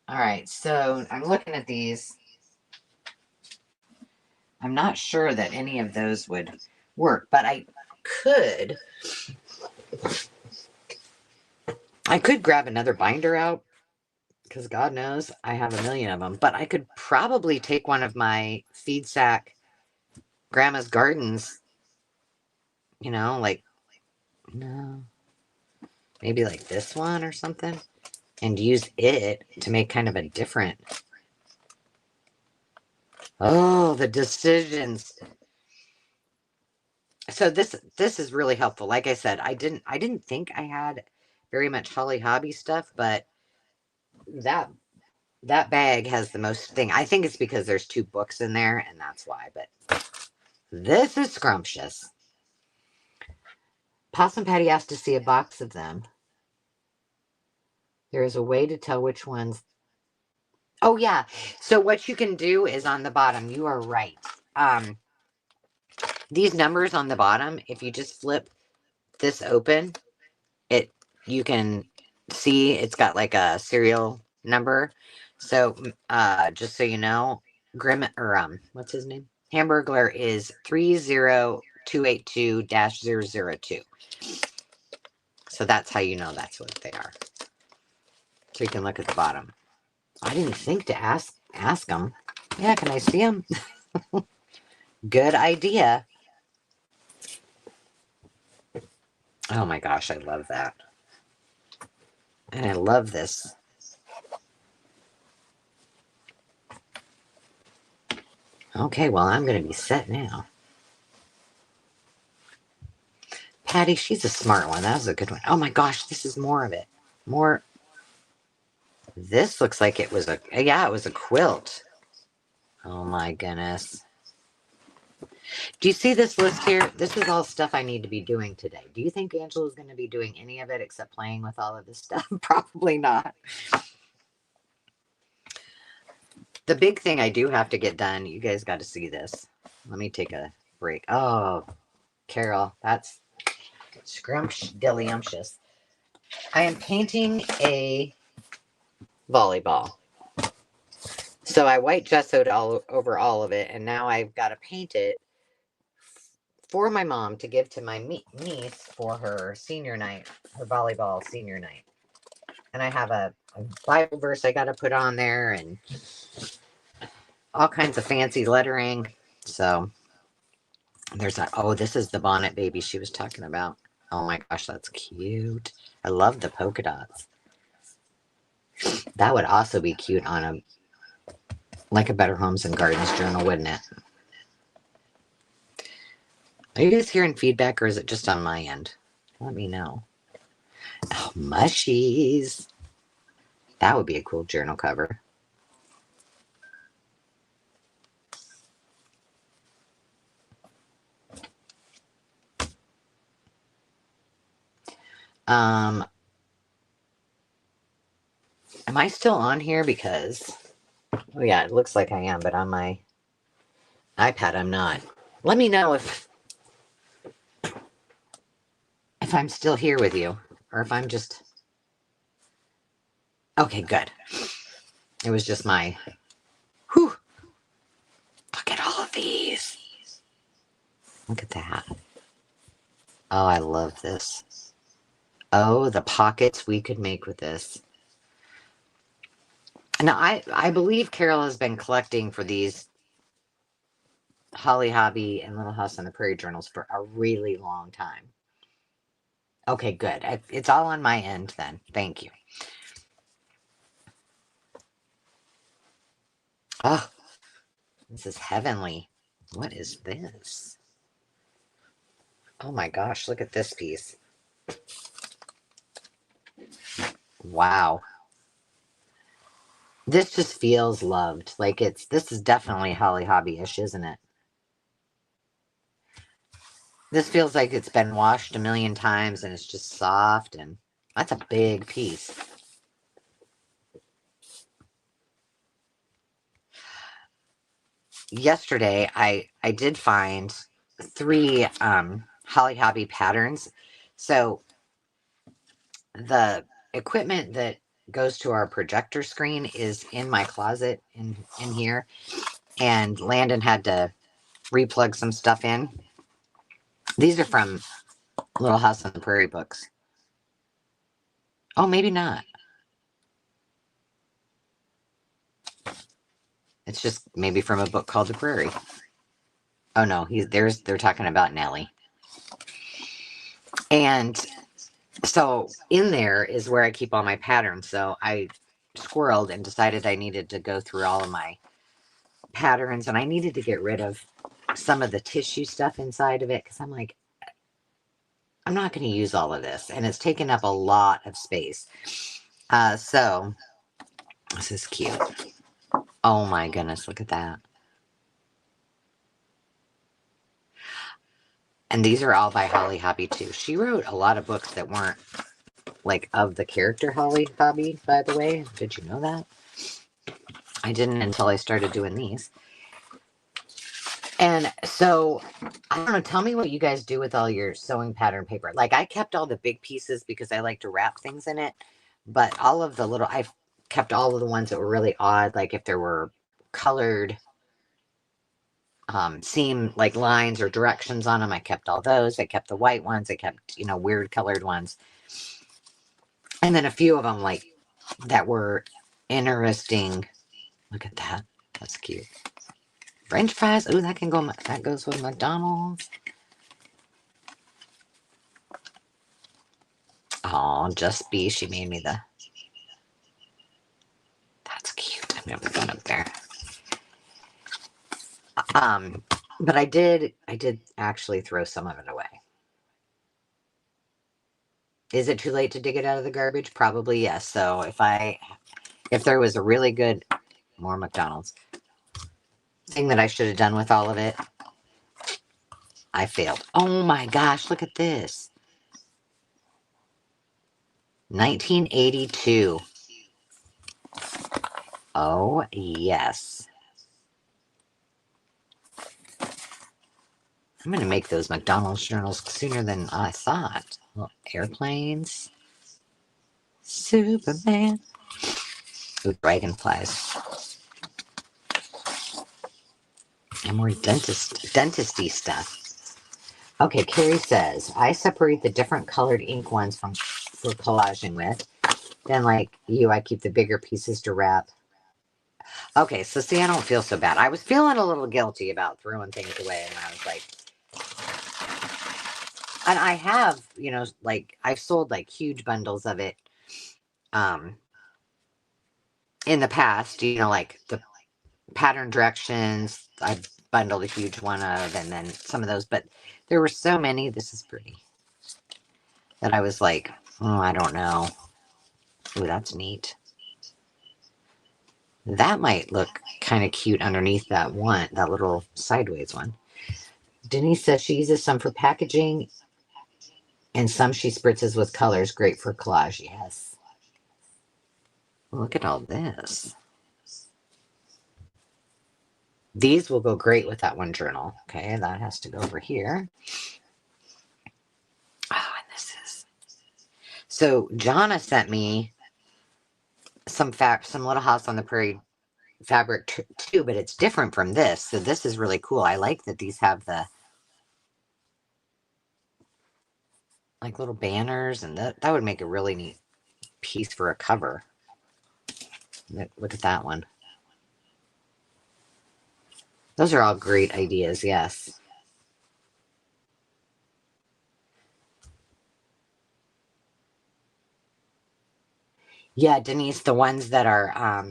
All right, so I'm looking at these. I'm not sure that any of those would work, but I could grab another binder out, because God knows I have a million of them. But I could probably take one of my feed sack Grandma's Gardens, like, no, maybe like this one or something, and use it to make kind of a different. Oh, the decisions. So this is really helpful. Like I said, I didn't think I had very much Holly Hobby stuff, but that bag has the most thing. I think it's because there's 2 books in there, and that's why. But this is scrumptious. Possum Patty asked to see a box of them. There is a way to tell which ones. Oh yeah. So what you can do is on the bottom. You are right. These numbers on the bottom, if you just flip this open, you can see it's got like a serial number. So just so you know, what's his name? Hamburglar is 30282-002. So that's how you know that's what they are. So you can look at the bottom. I didn't think to ask them. Yeah, can I see them? Good idea. Oh my gosh, I love that. And I love this. Okay, well, I'm going to be set now. Patty, she's a smart one. That was a good one. Oh my gosh, this is more of it. More. This looks like it was it was a quilt. Oh my goodness. Do you see this list here? This is all stuff I need to be doing today. Do you think Angela's going to be doing any of it except playing with all of this stuff? Probably not. The big thing I do have to get done, you guys got to see this. Let me take a break. Oh, Carol, that's scrumptious. I am painting a volleyball. So I white gessoed all over all of it, and now I've got to paint it for my mom to give to my niece for her senior night, her volleyball senior night. And I have a Bible verse I got to put on there and all kinds of fancy lettering. So there's that. Oh, this is the bonnet baby she was talking about. Oh my gosh, that's cute. I love the polka dots. That would also be cute on a Better Homes and Gardens journal, wouldn't it? Are you guys hearing feedback, or is it just on my end? Let me know. Oh, mushies. That would be a cool journal cover. Am I still on here? Because, oh yeah, it looks like I am, but on my iPad, I'm not. Let me know if I'm still here with you, or if I'm just, okay, good. It was just my, whew, look at all of these. Look at that. Oh, I love this. Oh, the pockets we could make with this. Now, I believe Carol has been collecting for these Holly Hobby and Little House on the Prairie journals for a really long time. Okay, good. It's all on my end then. Thank you. Oh, this is heavenly. What is this? Oh my gosh, look at this piece. Wow. This just feels loved. Like this is definitely Holly Hobby-ish, isn't it? This feels like it's been washed a million times and it's just soft, and that's a big piece. Yesterday, I did find 3 Holly Hobby patterns. So the equipment that goes to our projector screen is in my closet in here, and Landon had to replug some stuff in. These are from Little House on the Prairie books. Oh, maybe not. It's just maybe from a book called The Prairie. Oh no, they're talking about Nellie. And so in there is where I keep all my patterns. So I squirreled and decided I needed to go through all of my patterns, and I needed to get rid of some of the tissue stuff inside of it, because I'm like, I'm not going to use all of this, and it's taken up a lot of space. So this is cute. Oh my goodness, look at that. And these are all by Holly Hobby too. She wrote a lot of books that weren't like of the character Holly Hobby, by the way. Did you know that? I didn't until I started doing these. And so, I don't know, tell me what you guys do with all your sewing pattern paper. Like, I kept all the big pieces because I like to wrap things in it. But all of the little, I've kept all of the ones that were really odd. Like if there were colored seam like lines or directions on them, I kept all those. I kept the white ones. I kept, weird colored ones. And then a few of them like that were interesting. Look at that. That's cute. French fries. Ooh, that goes with McDonald's. Oh, Just Be. She made me that's cute. I'm gonna put that up there. But I did actually throw some of it away. Is it too late to dig it out of the garbage? Probably yes. So if there was a really good, more McDonald's, thing that I should have done with all of it, I failed. Oh my gosh, look at this. 1982. Oh, yes. I'm going to make those McDonald's journals sooner than I thought. Little airplanes. Superman. Ooh, dragonflies. And more dentisty stuff. Okay, Carrie says, I separate the different colored ink ones for collaging with. Then, like you, I keep the bigger pieces to wrap. Okay, so see, I don't feel so bad. I was feeling a little guilty about throwing things away, and I was like, and I have, like I've sold like huge bundles of it, in the past. Like the pattern directions, I bundled a huge one of, and then some of those, but there were so many. This is pretty. That I was like, oh, I don't know. Ooh, that's neat. That might look kind of cute underneath that little sideways one. Denise says she uses some for packaging And some she spritzes with colors. Great for collage. Yes. Look at all this. These will go great with that one journal. Okay, that has to go over here. Oh, and this is... So Jonna sent me some Little House on the Prairie fabric too, but it's different from this. So this is really cool. I like that these have the like little banners, and that would make a really neat piece for a cover. Look at that one. Those are all great ideas. Yes. Yeah, Denise, the ones that are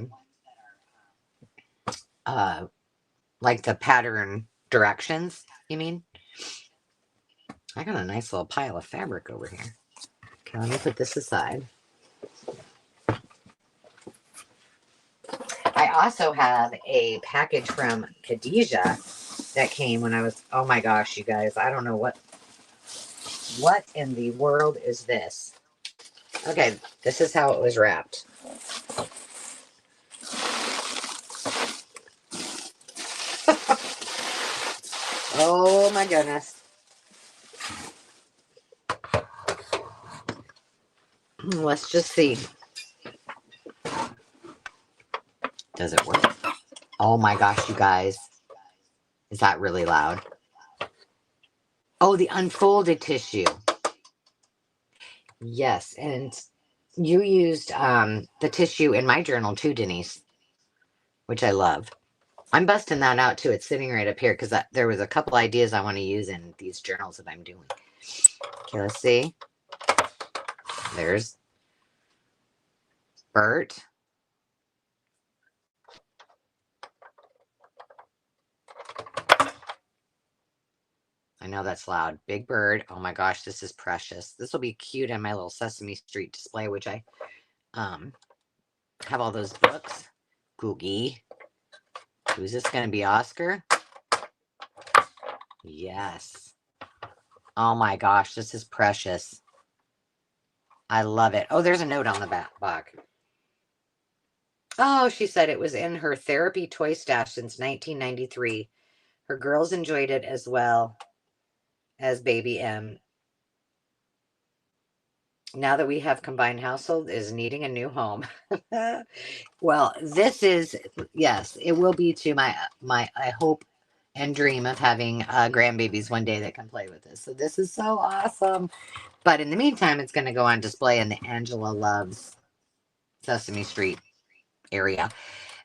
like the pattern directions, you mean? I got a nice little pile of fabric over here. Okay, let me put this aside. I also have a package from Khadijah that came when I was, oh my gosh, you guys, I don't know what in the world is this? Okay, this is how it was wrapped. Oh my goodness. Let's just see. Does it work? Oh my gosh, you guys. Is that really loud? Oh, the unfolded tissue. Yes, and you used the tissue in my journal too, Denise, which I love. I'm busting that out too. It's sitting right up here because there was a couple ideas I want to use in these journals that I'm doing. Okay, let's see. There's Bert. I know that's loud. Big Bird. Oh my gosh, this is precious. This will be cute in my little Sesame Street display, which I have all those books. Googie. Who's this going to be, Oscar? Yes. Oh my gosh, this is precious. I love it. Oh, there's a note on the back. Oh, she said it was in her therapy toy stash since 1993. Her girls enjoyed it as well as baby M. Now that we have combined household, is needing a new home. Well, this is, yes, it will be to my I hope and dream of having grandbabies one day that can play with this. So this is so awesome. But in the meantime, it's going to go on display in the Angela Loves Sesame Street area.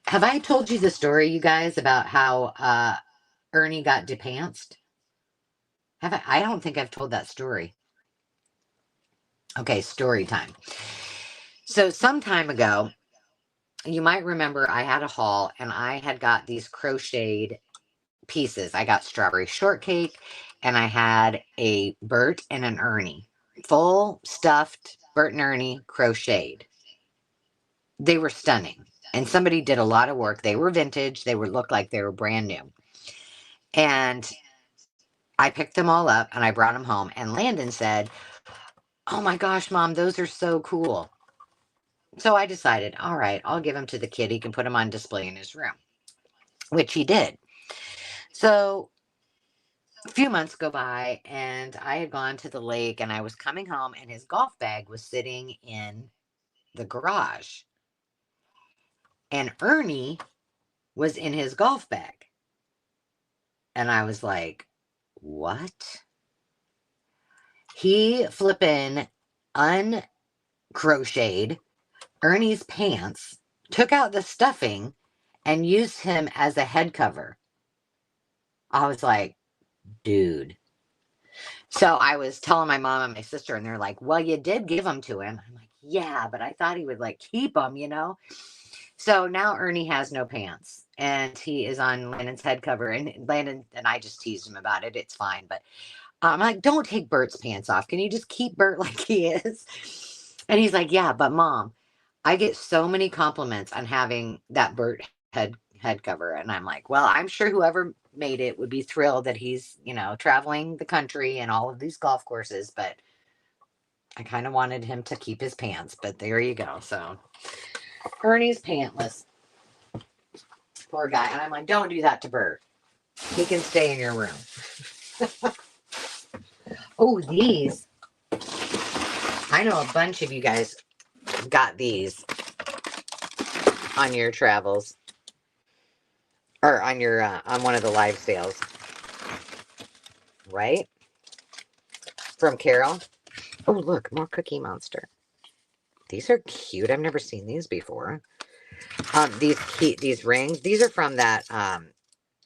Have I told you the story, you guys, about how Ernie got depantsed? Have I? I don't think I've told that story. Okay, story time. So some time ago, you might remember I had a haul and I had got these crocheted pieces. I got strawberry shortcake and I had a Bert and an Ernie. Full stuffed Bert and Ernie crocheted. They were stunning. And somebody did a lot of work. They were vintage. They looked like they were brand new. And I picked them all up and I brought them home. And Landon said, "Oh my gosh, Mom, those are so cool." So I decided, all right, I'll give them to the kid. He can put them on display in his room, which he did. So a few months go by and I had gone to the lake and I was coming home and his golf bag was sitting in the garage. And Ernie was in his golf bag. And I was like, what? He flippin' uncrocheted Ernie's pants, took out the stuffing, and used him as a head cover. I was like, dude. So I was telling my mom and my sister, and they're like, well, you did give them to him. I'm like, yeah, but I thought he would like keep them, you know? So now Ernie has no pants and he is on Landon's head cover. And Landon and I just teased him about it. It's fine. But I'm like, don't take Bert's pants off. Can you just keep Bert like he is? And he's like, yeah, but Mom, I get so many compliments on having that Bert head cover. And I'm like, well, I'm sure whoever made it would be thrilled that he's, you know, traveling the country and all of these golf courses. But I kind of wanted him to keep his pants, but there you go. So Ernie's pantless. Poor guy. And I'm like, don't do that to Bert. He can stay in your room. Oh, these. I know a bunch of you guys got these on your travels. Or on your on one of the live sales. Right? From Carol. Oh, look, more Cookie Monster. These are cute. I've never seen these before. These rings. These are from that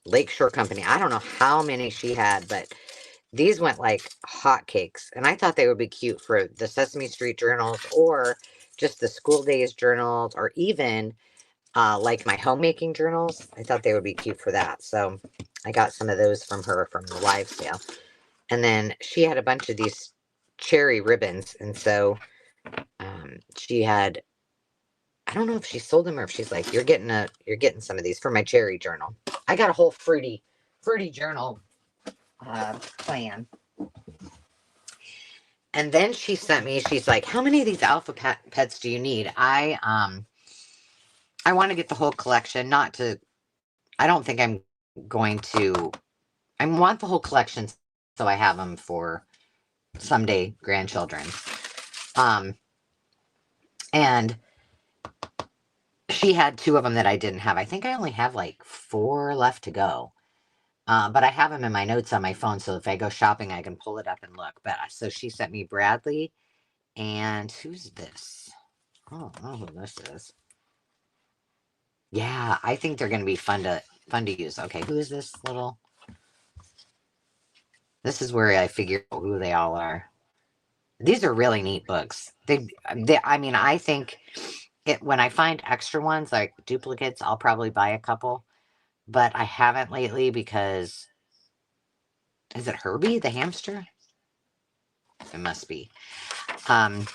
Lakeshore Company. I don't know how many she had, but these went like hotcakes. And I thought they would be cute for the Sesame Street journals or just the school days journals or even like my homemaking journals. I thought they would be cute for that. So I got some of those from her from the live sale. And then she had a bunch of these cherry ribbons. And so she had, I don't know if she sold them or if she's like, you're getting some of these for my cherry journal. I got a whole fruity journal plan. And then she sent me, she's like, how many of these alpha pets do you need? I want to get the whole collection, I don't think I'm going to, I want the whole collection so I have them for someday grandchildren. And she had 2 of them that I didn't have. I think I only have like 4 left to go. But I have them in my notes on my phone, so if I go shopping, I can pull it up and look. But so she sent me Bradley, and who's this? I don't know who this is. Yeah, I think they're going to be fun to use. Okay, who is this little? This is where I figure out who they all are. These are really neat books. I mean, I think when I find extra ones like duplicates, I'll probably buy a couple. But I haven't lately because is it Herbie the hamster? It must be. Because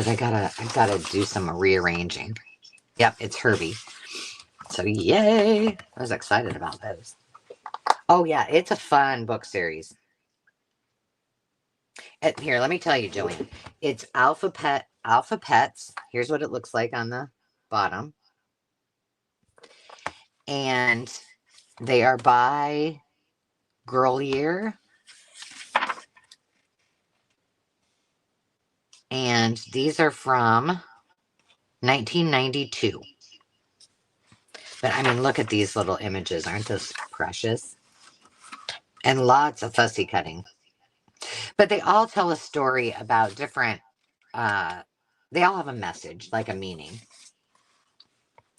I gotta do some rearranging. Yep, it's Herbie. So yay! I was excited about those. Oh yeah, it's a fun book series. Here, let me tell you, Joanne. It's Alpha Pets. Here's what it looks like on the bottom. And they are by Grolier. And these are from 1992. But I mean, look at these little images. Aren't those precious? And lots of fussy cutting. But they all tell a story about different, they all have a message, like a meaning.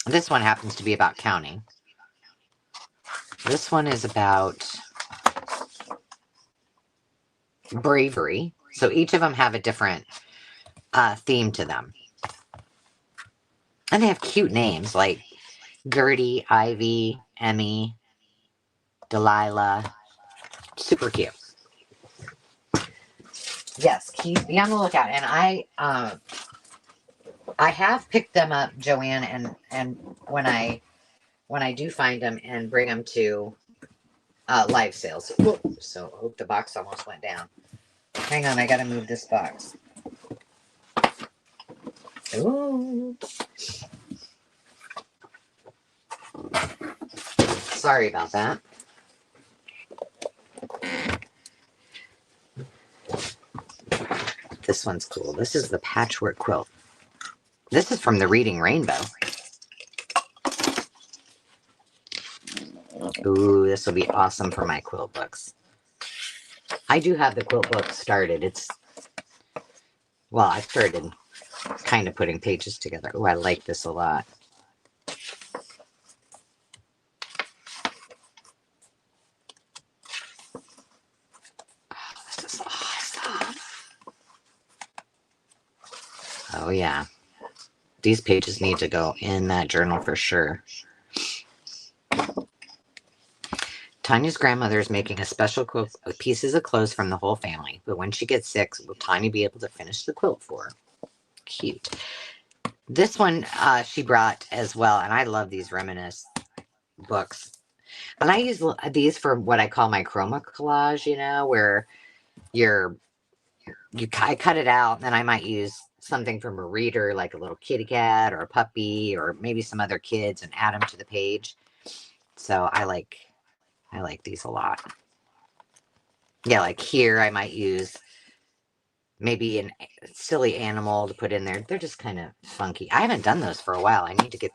This one happens to be about counting. This one is about bravery. So each of them have a different theme to them. And they have cute names like Gertie, Ivy, Emmy, Delilah. Super cute. Yes, be on the lookout. And I have picked them up, Joanne, and when I do find them and bring them to live sales. So I hope the box almost went down. Hang on, I gotta move this box. Ooh. Sorry about that. This one's cool. This is the patchwork quilt. This is from the Reading Rainbow. Ooh, this will be awesome for my quilt books. I do have the quilt book started. Well, I started kind of putting pages together. Oh, I like this a lot. Oh, this is awesome. Oh, yeah. These pages need to go in that journal for sure. Tanya's grandmother is making a special quilt with pieces of clothes from the whole family. But when she gets sick, will Tanya be able to finish the quilt for her? Cute. This one she brought as well. And I love these reminisce books. And I use these for what I call my chroma collage, where you're I cut it out, and then I might use something from a reader, like a little kitty cat or a puppy, or maybe some other kids, and add them to the page. So I like these a lot. Yeah, like here I might use maybe a silly animal to put in there. They're just kind of funky. I haven't done those for a while. I need to get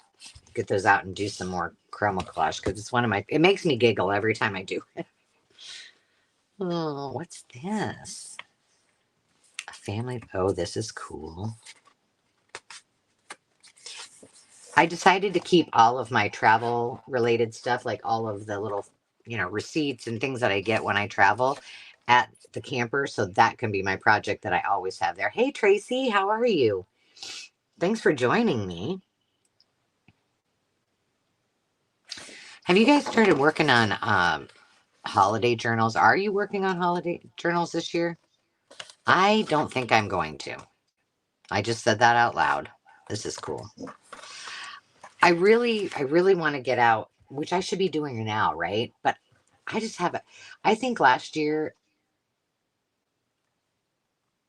those out and do some more chroma collage because it's one of my. It makes me giggle every time I do it. Oh, what's this? A family. Oh, this is cool. I decided to keep all of my travel related stuff, like all of the little, receipts and things that I get when I travel at the camper. So that can be my project that I always have there. Hey, Tracy, how are you? Thanks for joining me. Have you guys started working on holiday journals? Are you working on holiday journals this year? I don't think I'm going to. I just said that out loud. This is cool. I really want to get out, which I should be doing now, right? But I just haven't. I think last year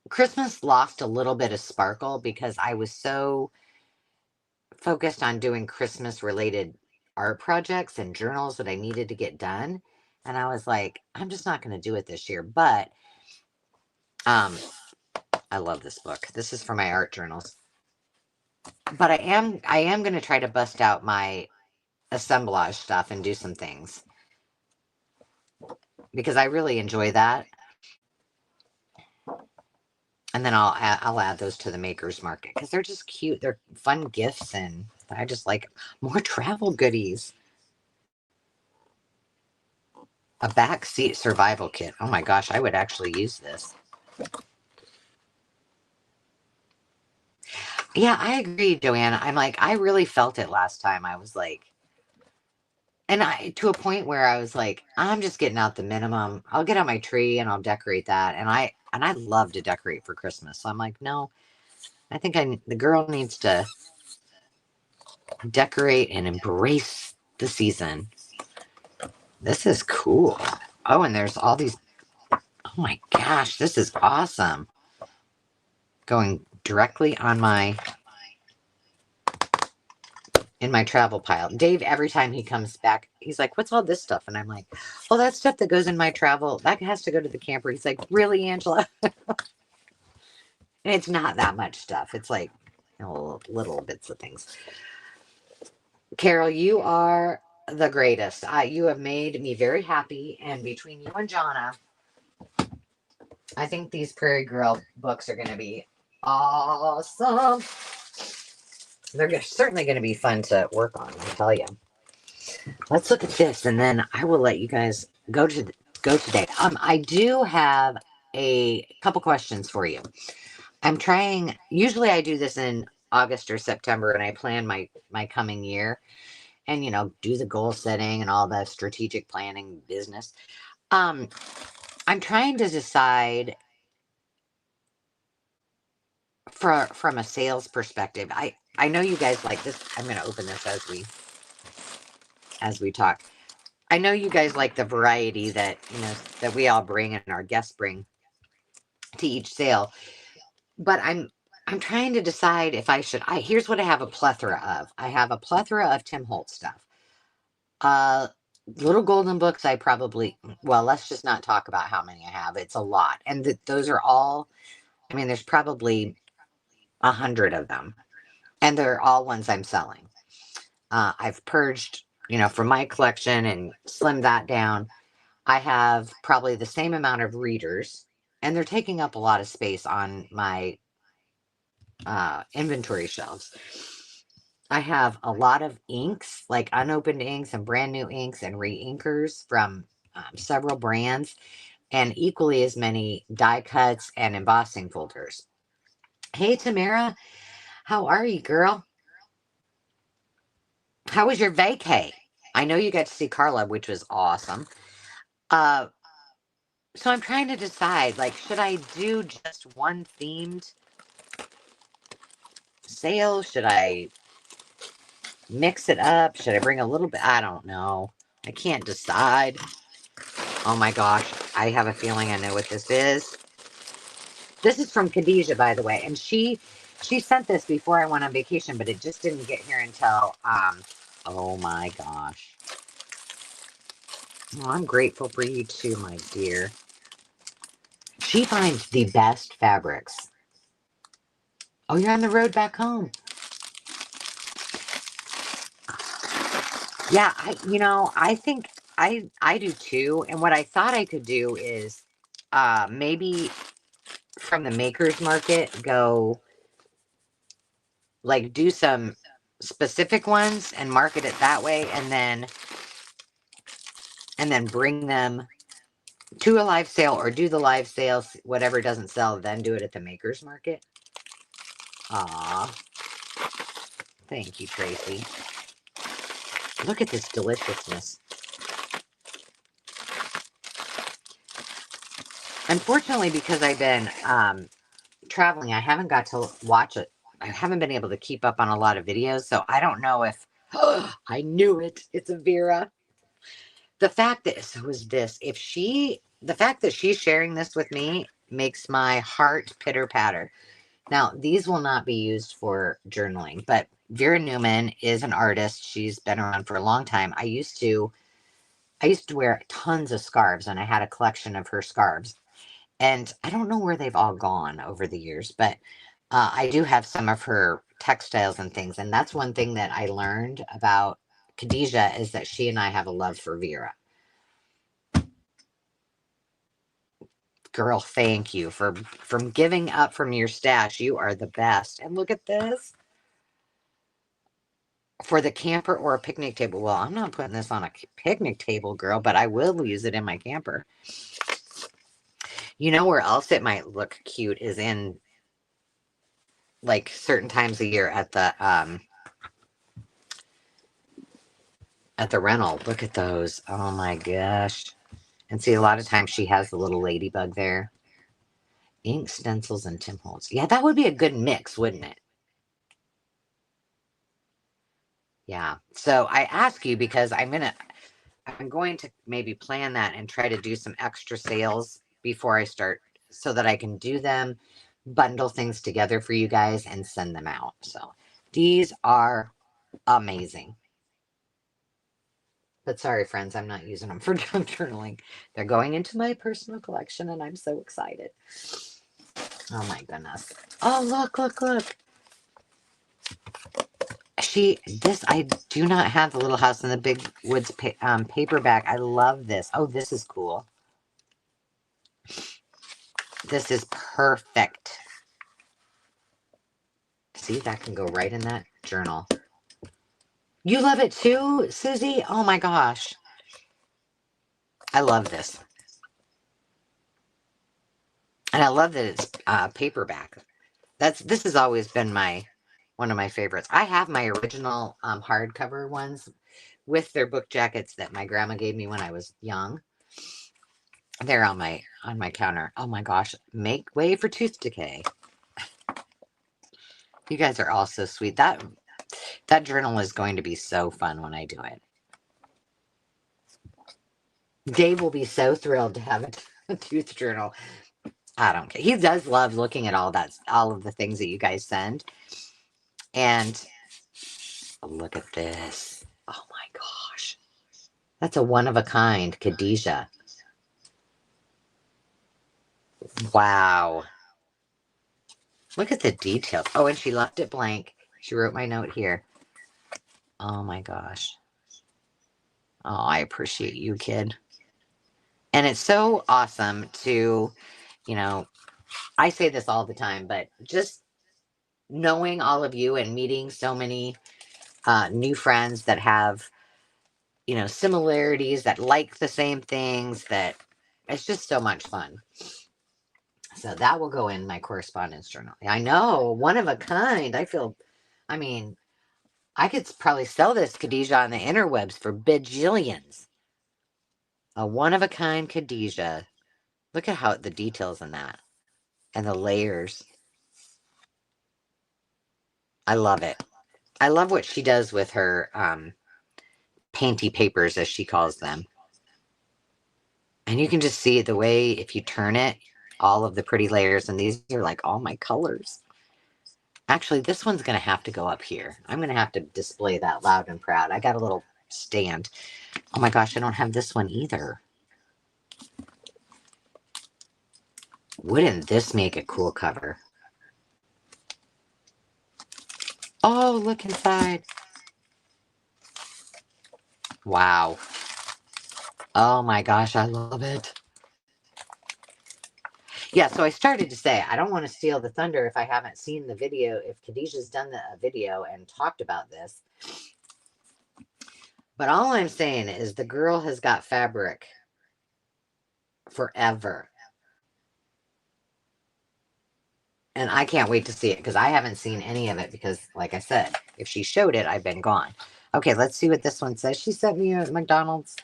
Christmas lost a little bit of sparkle because I was so focused on doing Christmas related art projects and journals that I needed to get done. And I was like, I'm just not going to do it this year. But um, I love this book. This is for my art journals. But I am going to try to bust out my assemblage stuff and do some things because I really enjoy that. And then I'll add those to the makers market because they're just cute. They're fun gifts, and I just like more travel goodies. A backseat survival kit. Oh my gosh, I would actually use this. Yeah, I agree, Joanna. I'm like, I really felt it last time. I was like, and I to a point where I was like, I'm just getting out the minimum. I'll get out my tree and I'll decorate that. And I love to decorate for Christmas. So I'm like, no, I think the girl needs to decorate and embrace the season. This is cool. Oh, and there's all these. Oh my gosh, this is awesome. Going directly on in my travel pile. Dave, every time he comes back, he's like, what's all this stuff? And I'm like, oh, that's stuff that goes in my travel. That has to go to the camper. He's like, really, Angela? And it's not that much stuff. It's like little bits of things. Carol, you are the greatest. You have made me very happy. And between you and Jonna, I think these Prairie Girl books are going to be awesome. They're certainly going to be fun to work on, I tell you. Let's look at this, and then I will let you guys go today. I do have a couple questions for you. I'm trying. Usually, I do this in August or September, and I plan my coming year, and do the goal setting and all the strategic planning business. I'm trying to decide from a sales perspective. I know you guys like this. I'm going to open this as we talk. I know you guys like the variety that that we all bring and our guests bring to each sale, but I'm trying to decide if I should. Here's what I have a plethora of. I have a plethora of Tim Holtz stuff. Little golden books. Let's just not talk about how many I have. It's a lot, and those are all. I mean, there's probably 100 of them, and they're all ones I'm selling. I've purged, from my collection and slimmed that down. I have probably the same amount of readers, and they're taking up a lot of space on my inventory shelves. I have a lot of inks, like unopened inks and brand new inks and re-inkers from several brands, and equally as many die cuts and embossing folders. Hey, Tamara, how are you, girl? How was your vacay? I know you got to see Carla, which was awesome. Uh, so I'm trying to decide, like, should I do just one themed sale? Should I mix it up? Should I bring a little bit? I don't know. I can't decide. Oh my gosh. I have a feeling I know what this is. This is from Khadijah, by the way, and she sent this before I went on vacation, but it just didn't get here until oh my gosh. Oh, I'm grateful for you too, my dear. She finds the best fabrics. Oh, you're on the road back home. Yeah, I think I do too. And what I thought I could do is maybe from the makers market go like do some specific ones and market it that way, and then bring them to a live sale, or do the live sales, whatever doesn't sell, then do it at the makers market. Aw, thank you, Tracy. Look at this deliciousness. Unfortunately, because I've been traveling, I haven't got to watch it. I haven't been able to keep up on a lot of videos, so I don't know if I knew it. It's a Vera. The fact that so is this. The fact that she's sharing this with me makes my heart pitter patter. Now, these will not be used for journaling, but Vera Newman is an artist. She's been around for a long time. I used to wear tons of scarves, and I had a collection of her scarves. And I don't know where they've all gone over the years, but I do have some of her textiles and things. And that's one thing that I learned about Khadijah, is that she and I have a love for Vera. Girl, thank you for from giving up from your stash. You are the best. And look at this. For the camper or a picnic table. Well, I'm not putting this on a picnic table, girl, but I will use it in my camper. You know where else it might look cute is in like certain times of year at the rental. Look at those. Oh my gosh. And see, a lot of times she has the little ladybug there. Ink stencils and Tim Holtz. Yeah, that would be a good mix, wouldn't it? Yeah. So I ask you because I'm going to maybe plan that and try to do some extra sales before I start, so that I can do them, bundle things together for you guys and send them out. So these are amazing. But sorry, friends, I'm not using them for junk journaling. They're going into my personal collection, and I'm so excited. Oh my goodness. Oh, look. I do not have the Little House in the Big Woods paperback. I love this. Oh, this is cool. This is perfect. See, that can go right in that journal. You love it too, Susie? Oh my gosh. I love this. And I love that it's paperback. This has always been one of my favorites. I have my original hardcover ones with their book jackets that my grandma gave me when I was young. They're on my counter. Oh my gosh. Make way for tooth decay. You guys are all so sweet. That journal is going to be so fun when I do it. Dave will be so thrilled to have a tooth journal. I don't care. He does love looking at all of the things that you guys send. And look at this. Oh my gosh. That's a one of a kind, Khadijah. Wow. Look at the details. Oh, and she left it blank. She wrote my note here. Oh my gosh. Oh, I appreciate you, kid. And it's so awesome to, I say this all the time, but just knowing all of you and meeting so many new friends that have, similarities, that like the same things, that it's just so much fun. So that will go in my correspondence journal. I know, one of a kind. I mean, I could probably sell this Khadijah on the interwebs for bajillions. A one of a kind Khadijah. Look at how the details in that and the layers. I love it. I love what she does with her painty papers, as she calls them. And you can just see the way, if you turn it, all of the pretty layers, and these are like all my colors. Actually, this one's going to have to go up here. I'm going to have to display that loud and proud. I got a little stand. Oh my gosh, I don't have this one either. Wouldn't this make a cool cover? Oh, look inside. Wow. Oh my gosh, I love it. Yeah, so I started to say, I don't want to steal the thunder if I haven't seen the video, if Khadijah's done the video and talked about this. But all I'm saying is the girl has got fabric forever. And I can't wait to see it because I haven't seen any of it because, like I said, if she showed it, I've been gone. Okay, let's see what this one says. She sent me a McDonald's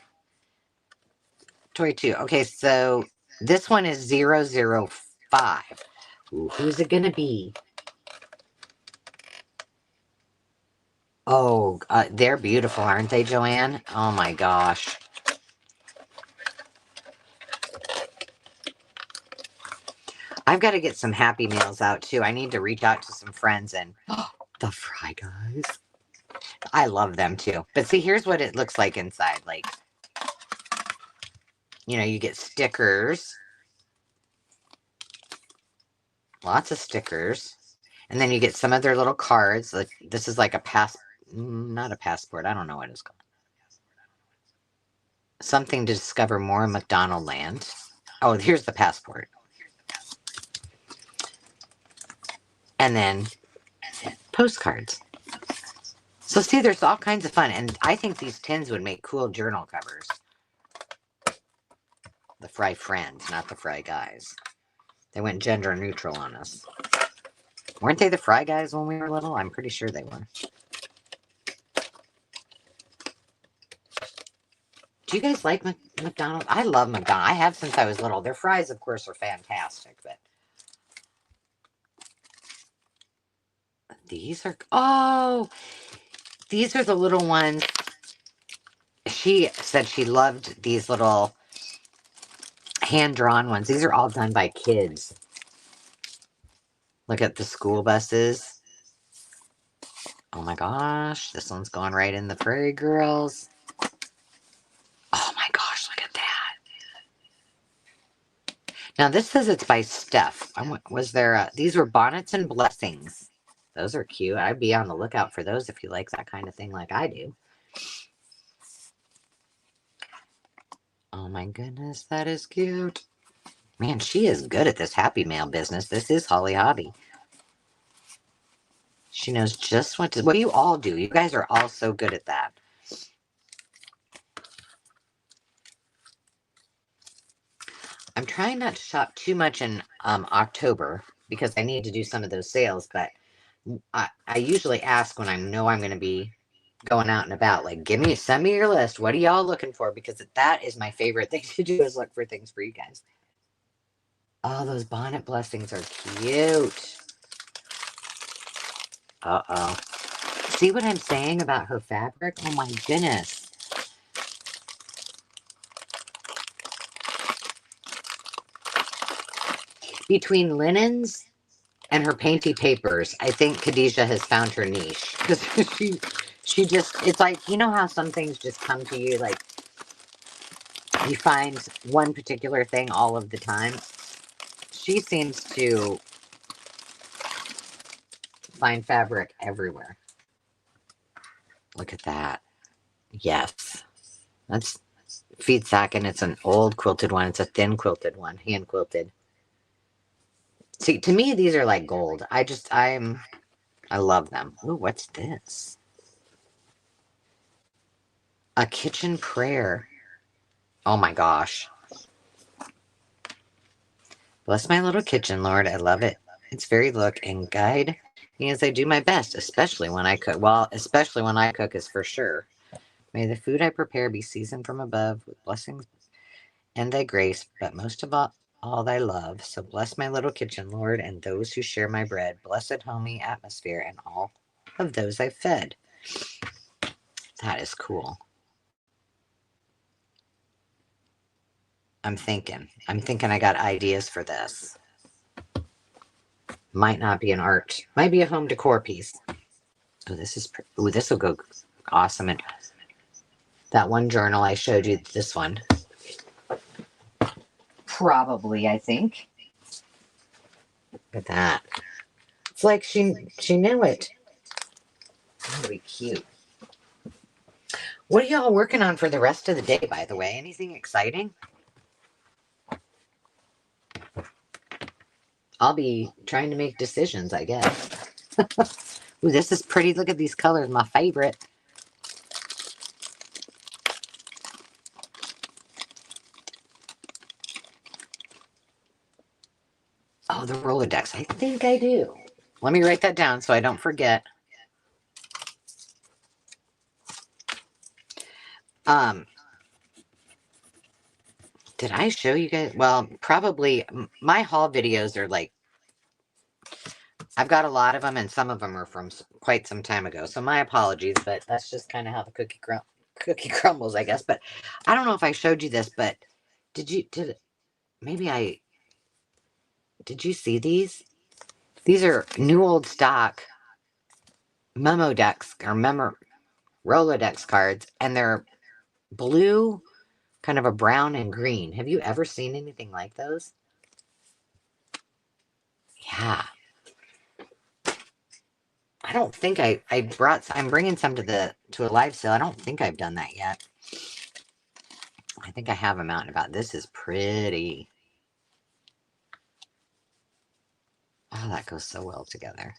toy too. Okay, so this one is 005. Ooh, who's it going to be? Oh, they're beautiful, aren't they, Joanne? Oh my gosh. I've got to get some Happy Meals out too. I need to reach out to some friends and the Fry Guys. I love them too. But see, here's what it looks like inside. Like, you know, you get stickers. Lots of stickers. And then you get some of their little cards. Like this is like a not a passport. I don't know what it's called. Something to discover more in McDonald Land. Oh, here's the passport. And then postcards. So see, there's all kinds of fun. And I think these tins would make cool journal covers. The Fry Friends, not the Fry Guys. They went gender neutral on us. Weren't they the Fry Guys when we were little? I'm pretty sure they were. Do you guys like McDonald's? I love McDonald's. I have since I was little. Their fries, of course, are fantastic. But these are... Oh! These are the little ones. She said she loved these little hand-drawn ones. These are all done by kids. Look at the school buses. Oh my gosh. This one's going right in the Prairie Girls. Oh my gosh, look at that. Now this says it's by Steph. Was there these were Bonnets and Blessings. Those are cute. I'd be on the lookout for those if you like that kind of thing like I do. Oh my goodness, that is cute. Man, she is good at this Happy Mail business. This is Holly Hobby. She knows just what to... What you all do. You guys are all so good at that. I'm trying not to shop too much in October because I need to do some of those sales, but I usually ask when I know I'm going to be going out and about, like, send me your list. What are y'all looking for? Because that is my favorite thing to do is look for things for you guys. Oh, those bonnet blessings are cute. Uh-oh. See what I'm saying about her fabric? Oh my goodness. Between linens and her painty papers, I think Khadijah has found her niche. Because she just, it's like, you know how some things just come to you, like, you find one particular thing all of the time? She seems to find fabric everywhere. Look at that. Yes. That's feed sack, and it's an old quilted one. It's a thin quilted one, hand quilted. See, to me, these are like gold. I love them. Ooh, what's this? A kitchen prayer. Oh my gosh. Bless my little kitchen, Lord. I love it. It's very look and guide me as I do my best, especially when I cook. Well, especially when I cook is for sure. May the food I prepare be seasoned from above with blessings and thy grace, but most of all thy love. So bless my little kitchen, Lord, and those who share my bread. Blessed homey atmosphere and all of those I've fed. That is cool. I'm thinking I got ideas for this. Might not be an art. Might be a home decor piece. Oh, this will go awesome. And that one journal I showed you, this one. Probably, I think. Look at that. It's like she knew it. That'll be cute. What are y'all working on for the rest of the day, by the way? Anything exciting? I'll be trying to make decisions, I guess. Ooh, this is pretty. Look at these colors. My favorite. Oh, the Rolodex. I think I do. Let me write that down so I don't forget. Did I show you guys? Well, probably my haul videos are like, I've got a lot of them and some of them are from quite some time ago. So my apologies, but that's just kind of how the cookie crumbles, I guess. But I don't know if I showed you this, but maybe did you see these? These are new old stock memo decks or Rolodex cards, and they're blue, kind of a brown and green. Have you ever seen anything like those? Yeah. I don't think I'm bringing some to a live sale. I don't think I've done that yet. I think I have them out and about. This is pretty. Oh, that goes so well together.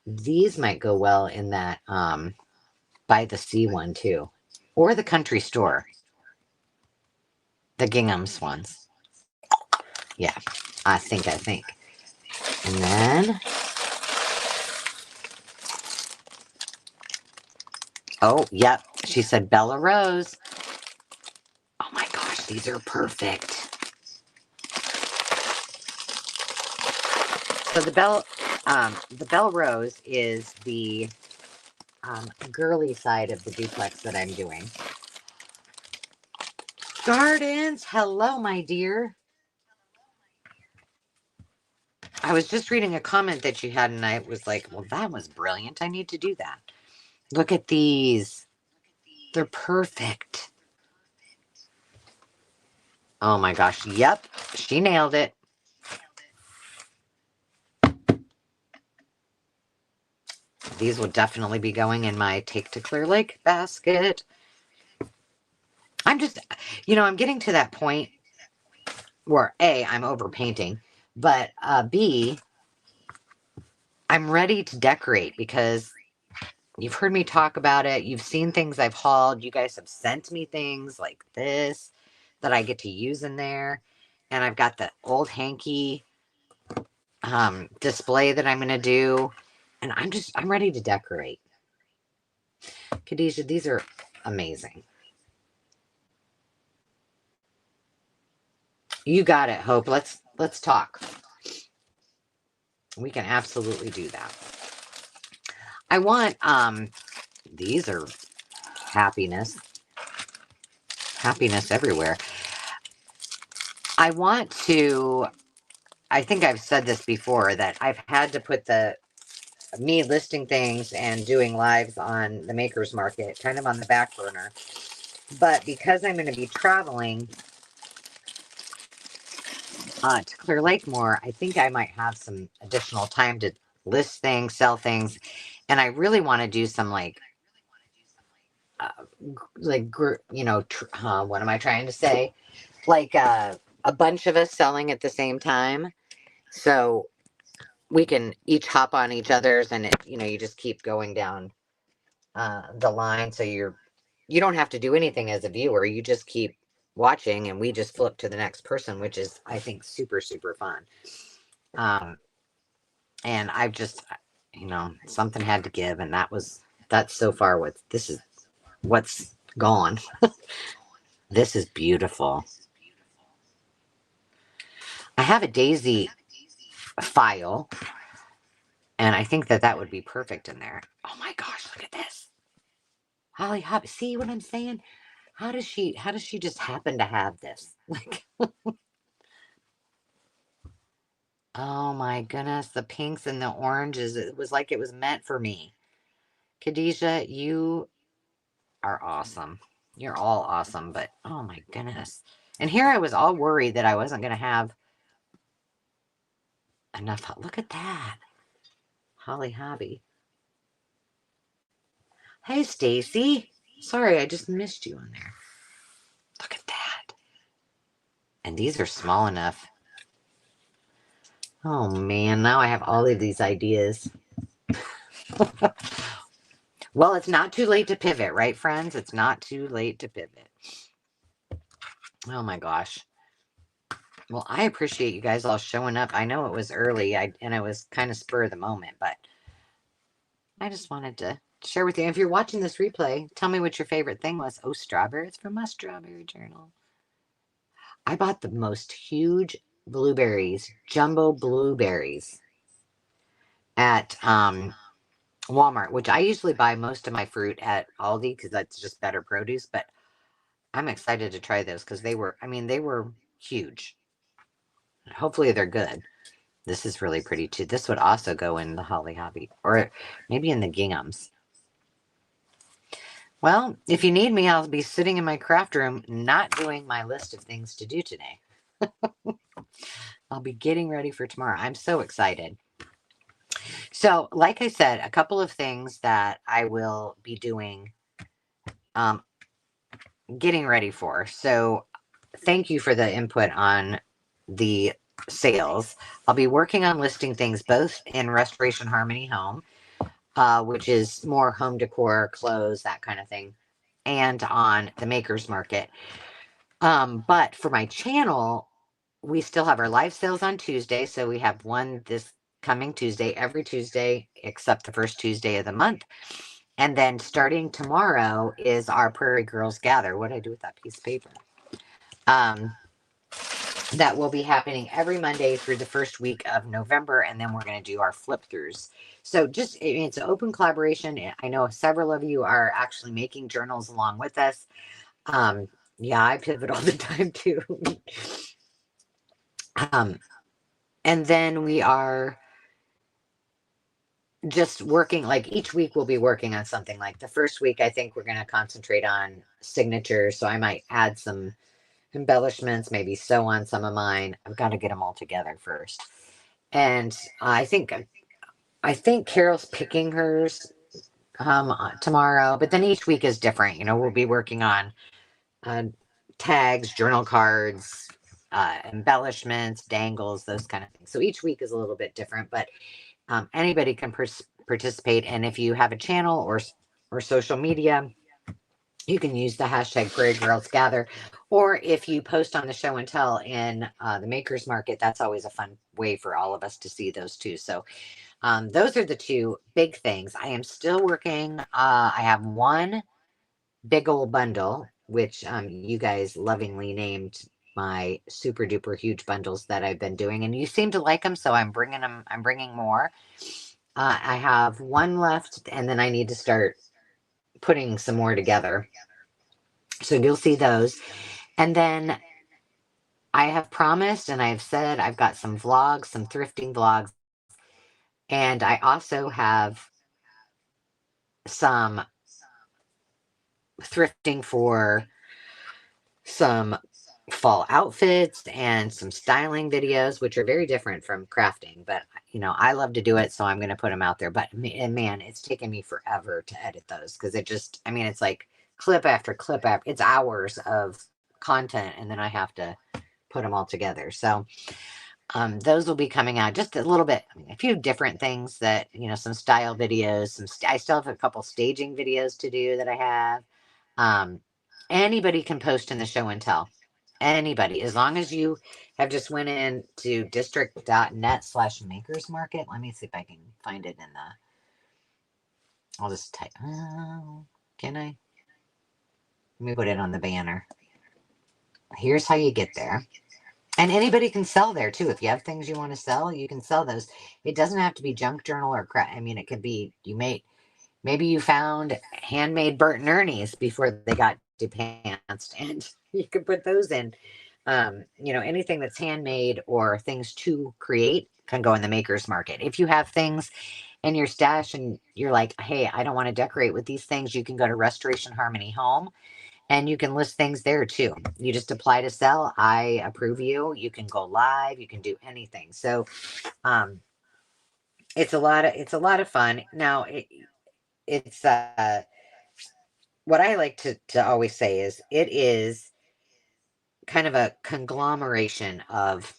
These might go well in that by the sea one too. Or the country store. The ginghams ones. Yeah, I think. And then, oh, yep. She said Bella Rose. Oh my gosh, these are perfect. So the Bella Rose is the girly side of the duplex that I'm doing. Gardens, hello, my dear. I was just reading a comment that you had, and I was like, well, that was brilliant. I need to do that. Look at these. They're perfect. Oh my gosh. Yep. She nailed it. These will definitely be going in my Take to Clear Lake basket. I'm just, I'm getting to that point where A, I'm overpainting, but B, I'm ready to decorate because you've heard me talk about it. You've seen things I've hauled. You guys have sent me things like this that I get to use in there. And I've got the old hanky display that I'm going to do. And I'm ready to decorate. Khadijah, these are amazing. You got it, Hope. Let's talk. We can absolutely do that. I want these are happiness. Happiness everywhere. I think I've said this before that I've had to put me listing things and doing lives on the Makers Market kind of on the back burner. But because I'm going to be traveling to Clear Lake more, I think I might have some additional time to list things, sell things. And I really want to do some what am I trying to say? Like a bunch of us selling at the same time. So we can each hop on each other's and you just keep going down the line. So you don't have to do anything as a viewer. You just keep watching and we just flip to the next person, which is, I think, super, super fun. And I've just, something had to give. And that's so far what's gone. This is beautiful. I have a daisy file, and I think that would be perfect in there. Oh my gosh, look at this. Holly Hop. See what I'm saying? How does she just happen to have this? Like, oh my goodness, the pinks and the oranges. It was like it was meant for me. Khadijah, you are awesome. You're all awesome, but oh my goodness. And here I was all worried that I wasn't going to have enough. Look at that. Holly Hobby. Hey, Stacy. Sorry, I just missed you on there. Look at that. And these are small enough. Oh man, now I have all of these ideas. Well, it's not too late to pivot, right, friends? It's not too late to pivot. Oh my gosh. Well, I appreciate you guys all showing up. I know it was early, and it was kind of spur of the moment, but I just wanted to share with you. If you're watching this replay, tell me what your favorite thing was. Oh, strawberries from my strawberry journal. I bought the most huge blueberries, jumbo blueberries at Walmart, which I usually buy most of my fruit at Aldi because that's just better produce, but I'm excited to try those because they were huge. Hopefully they're good. This is really pretty too. This would also go in the Holly Hobby or maybe in the ginghams. Well, if you need me, I'll be sitting in my craft room, not doing my list of things to do today. I'll be getting ready for tomorrow. I'm so excited. So, like I said, a couple of things that I will be doing, getting ready for. So, thank you for the input on the sales. I'll be working on listing things both in Restoration Harmony Home, which is more home decor, clothes, that kind of thing, and on the Makers Market. But for my channel, we still have our live sales on Tuesday. So we have one this coming Tuesday, every Tuesday, except the first Tuesday of the month. And then starting tomorrow is our Prairie Girls Gather. What did I do with that piece of paper? That will be happening every Monday through the first week of November. And then we're going to do our flip throughs. So it's an open collaboration. I know several of you are actually making journals along with us. Yeah, I pivot all the time too. And then we are just working, like each week we'll be working on something. Like the first week, I think we're going to concentrate on signatures. So I might add some embellishments, maybe sew on some of mine. I've got to get them all together first. And I think Carol's picking hers tomorrow, but then each week is different. We'll be working on tags, journal cards, embellishments, dangles, those kind of things. So each week is a little bit different, but anybody can participate. And if you have a channel or social media, you can use the hashtag Prairie Girls Gather. Or if you post on the show and tell in the Makers Market, that's always a fun way for all of us to see those too. So those are the two big things. I am still working. I have one big old bundle, which you guys lovingly named my super duper huge bundles that I've been doing, and you seem to like them, so I'm bringing them. I'm bringing more. I have one left, and then I need to start putting some more together. So you'll see those, and then I have promised, and I have said I've got some vlogs, some thrifting vlogs, and I also have some thrifting for some fall outfits and some styling videos, which are very different from crafting, but I love to do it, so I'm going to put them out there. But man, it's taken me forever to edit those because it's like clip after clip after, it's hours of content, and then I have to put them all together. So those will be coming out just a little bit, a few different things that, some style videos, I still have a couple staging videos to do that I have. Anybody can post in the show and tell. Anybody, as long as you have just went in to district.net/makers market. Let me see if I can find it in I'll just type, can I? Let me put it on the banner. Here's how you get there. And anybody can sell there too. If you have things you want to sell, you can sell those. It doesn't have to be junk journal or crap. It could be, maybe you found handmade Bert and Ernie's before they got pants, and you can put those in. Anything that's handmade or things to create can go in the maker's market. If you have things in your stash and you're like, hey, I don't want to decorate with these things, you can go to Restoration Harmony Home and you can list things there too. You just apply to sell. I approve you. You can go live. You can do anything. So it's a lot of fun. Now it's what I like to always say is it is kind of a conglomeration of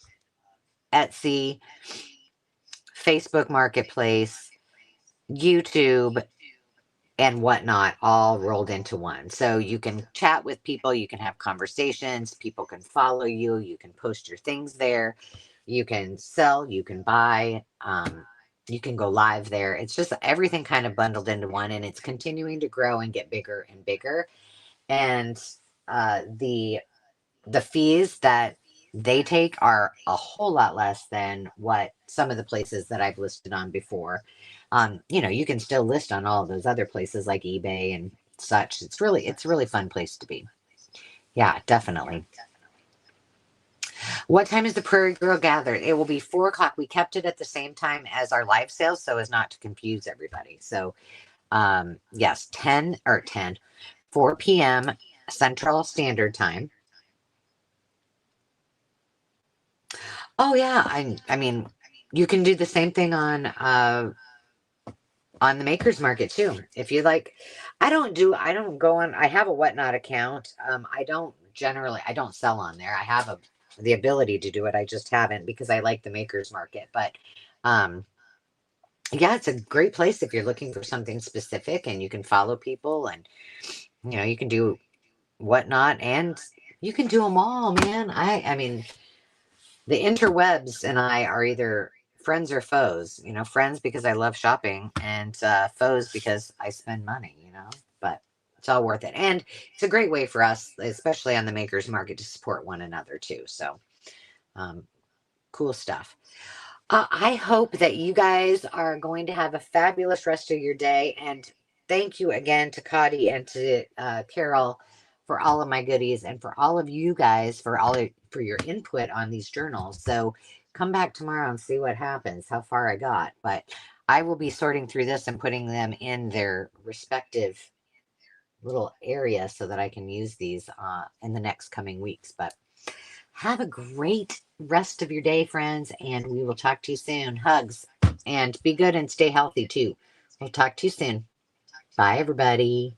Etsy, Facebook Marketplace, YouTube, and whatnot all rolled into one. So you can chat with people, you can have conversations, people can follow you, you can post your things there, you can sell, you can buy, you can go live there. It's just everything kind of bundled into one, and it's continuing to grow and get bigger and bigger. And the fees that they take are a whole lot less than what some of the places that I've listed on before. You can still list on all of those other places like eBay and such. It's a really fun place to be. Yeah, definitely. What time is the Prairie Girl gather? It will be 4 o'clock. We kept it at the same time as our live sales so as not to confuse everybody. So yes, 4 p.m. Central Standard Time. Oh yeah, I mean, you can do the same thing on the Makers Market too. If you like, I don't go on. I have a Whatnot account. I don't sell on there. I have the ability to do it. I just haven't because I like the Makers Market. But um, yeah, it's a great place if you're looking for something specific, and you can follow people, and you can do Whatnot, and you can do them all, man. I mean, the interwebs and I are either friends or foes. Friends because I love shopping, and foes because I spend money. But it's all worth it, and it's a great way for us, especially on the Makers Market, to support one another too. So, um, cool stuff. I hope that you guys are going to have a fabulous rest of your day. And thank you again to Cotty and to Carol for all of my goodies, and for all of you guys for your input on these journals. So come back tomorrow and see what happens, how far I got. But I will be sorting through this and putting them in their respective little area so that I can use these in the next coming weeks. But have a great rest of your day, friends, and we will talk to you soon. Hugs, and be good and stay healthy too. We'll talk to you soon. Bye, everybody.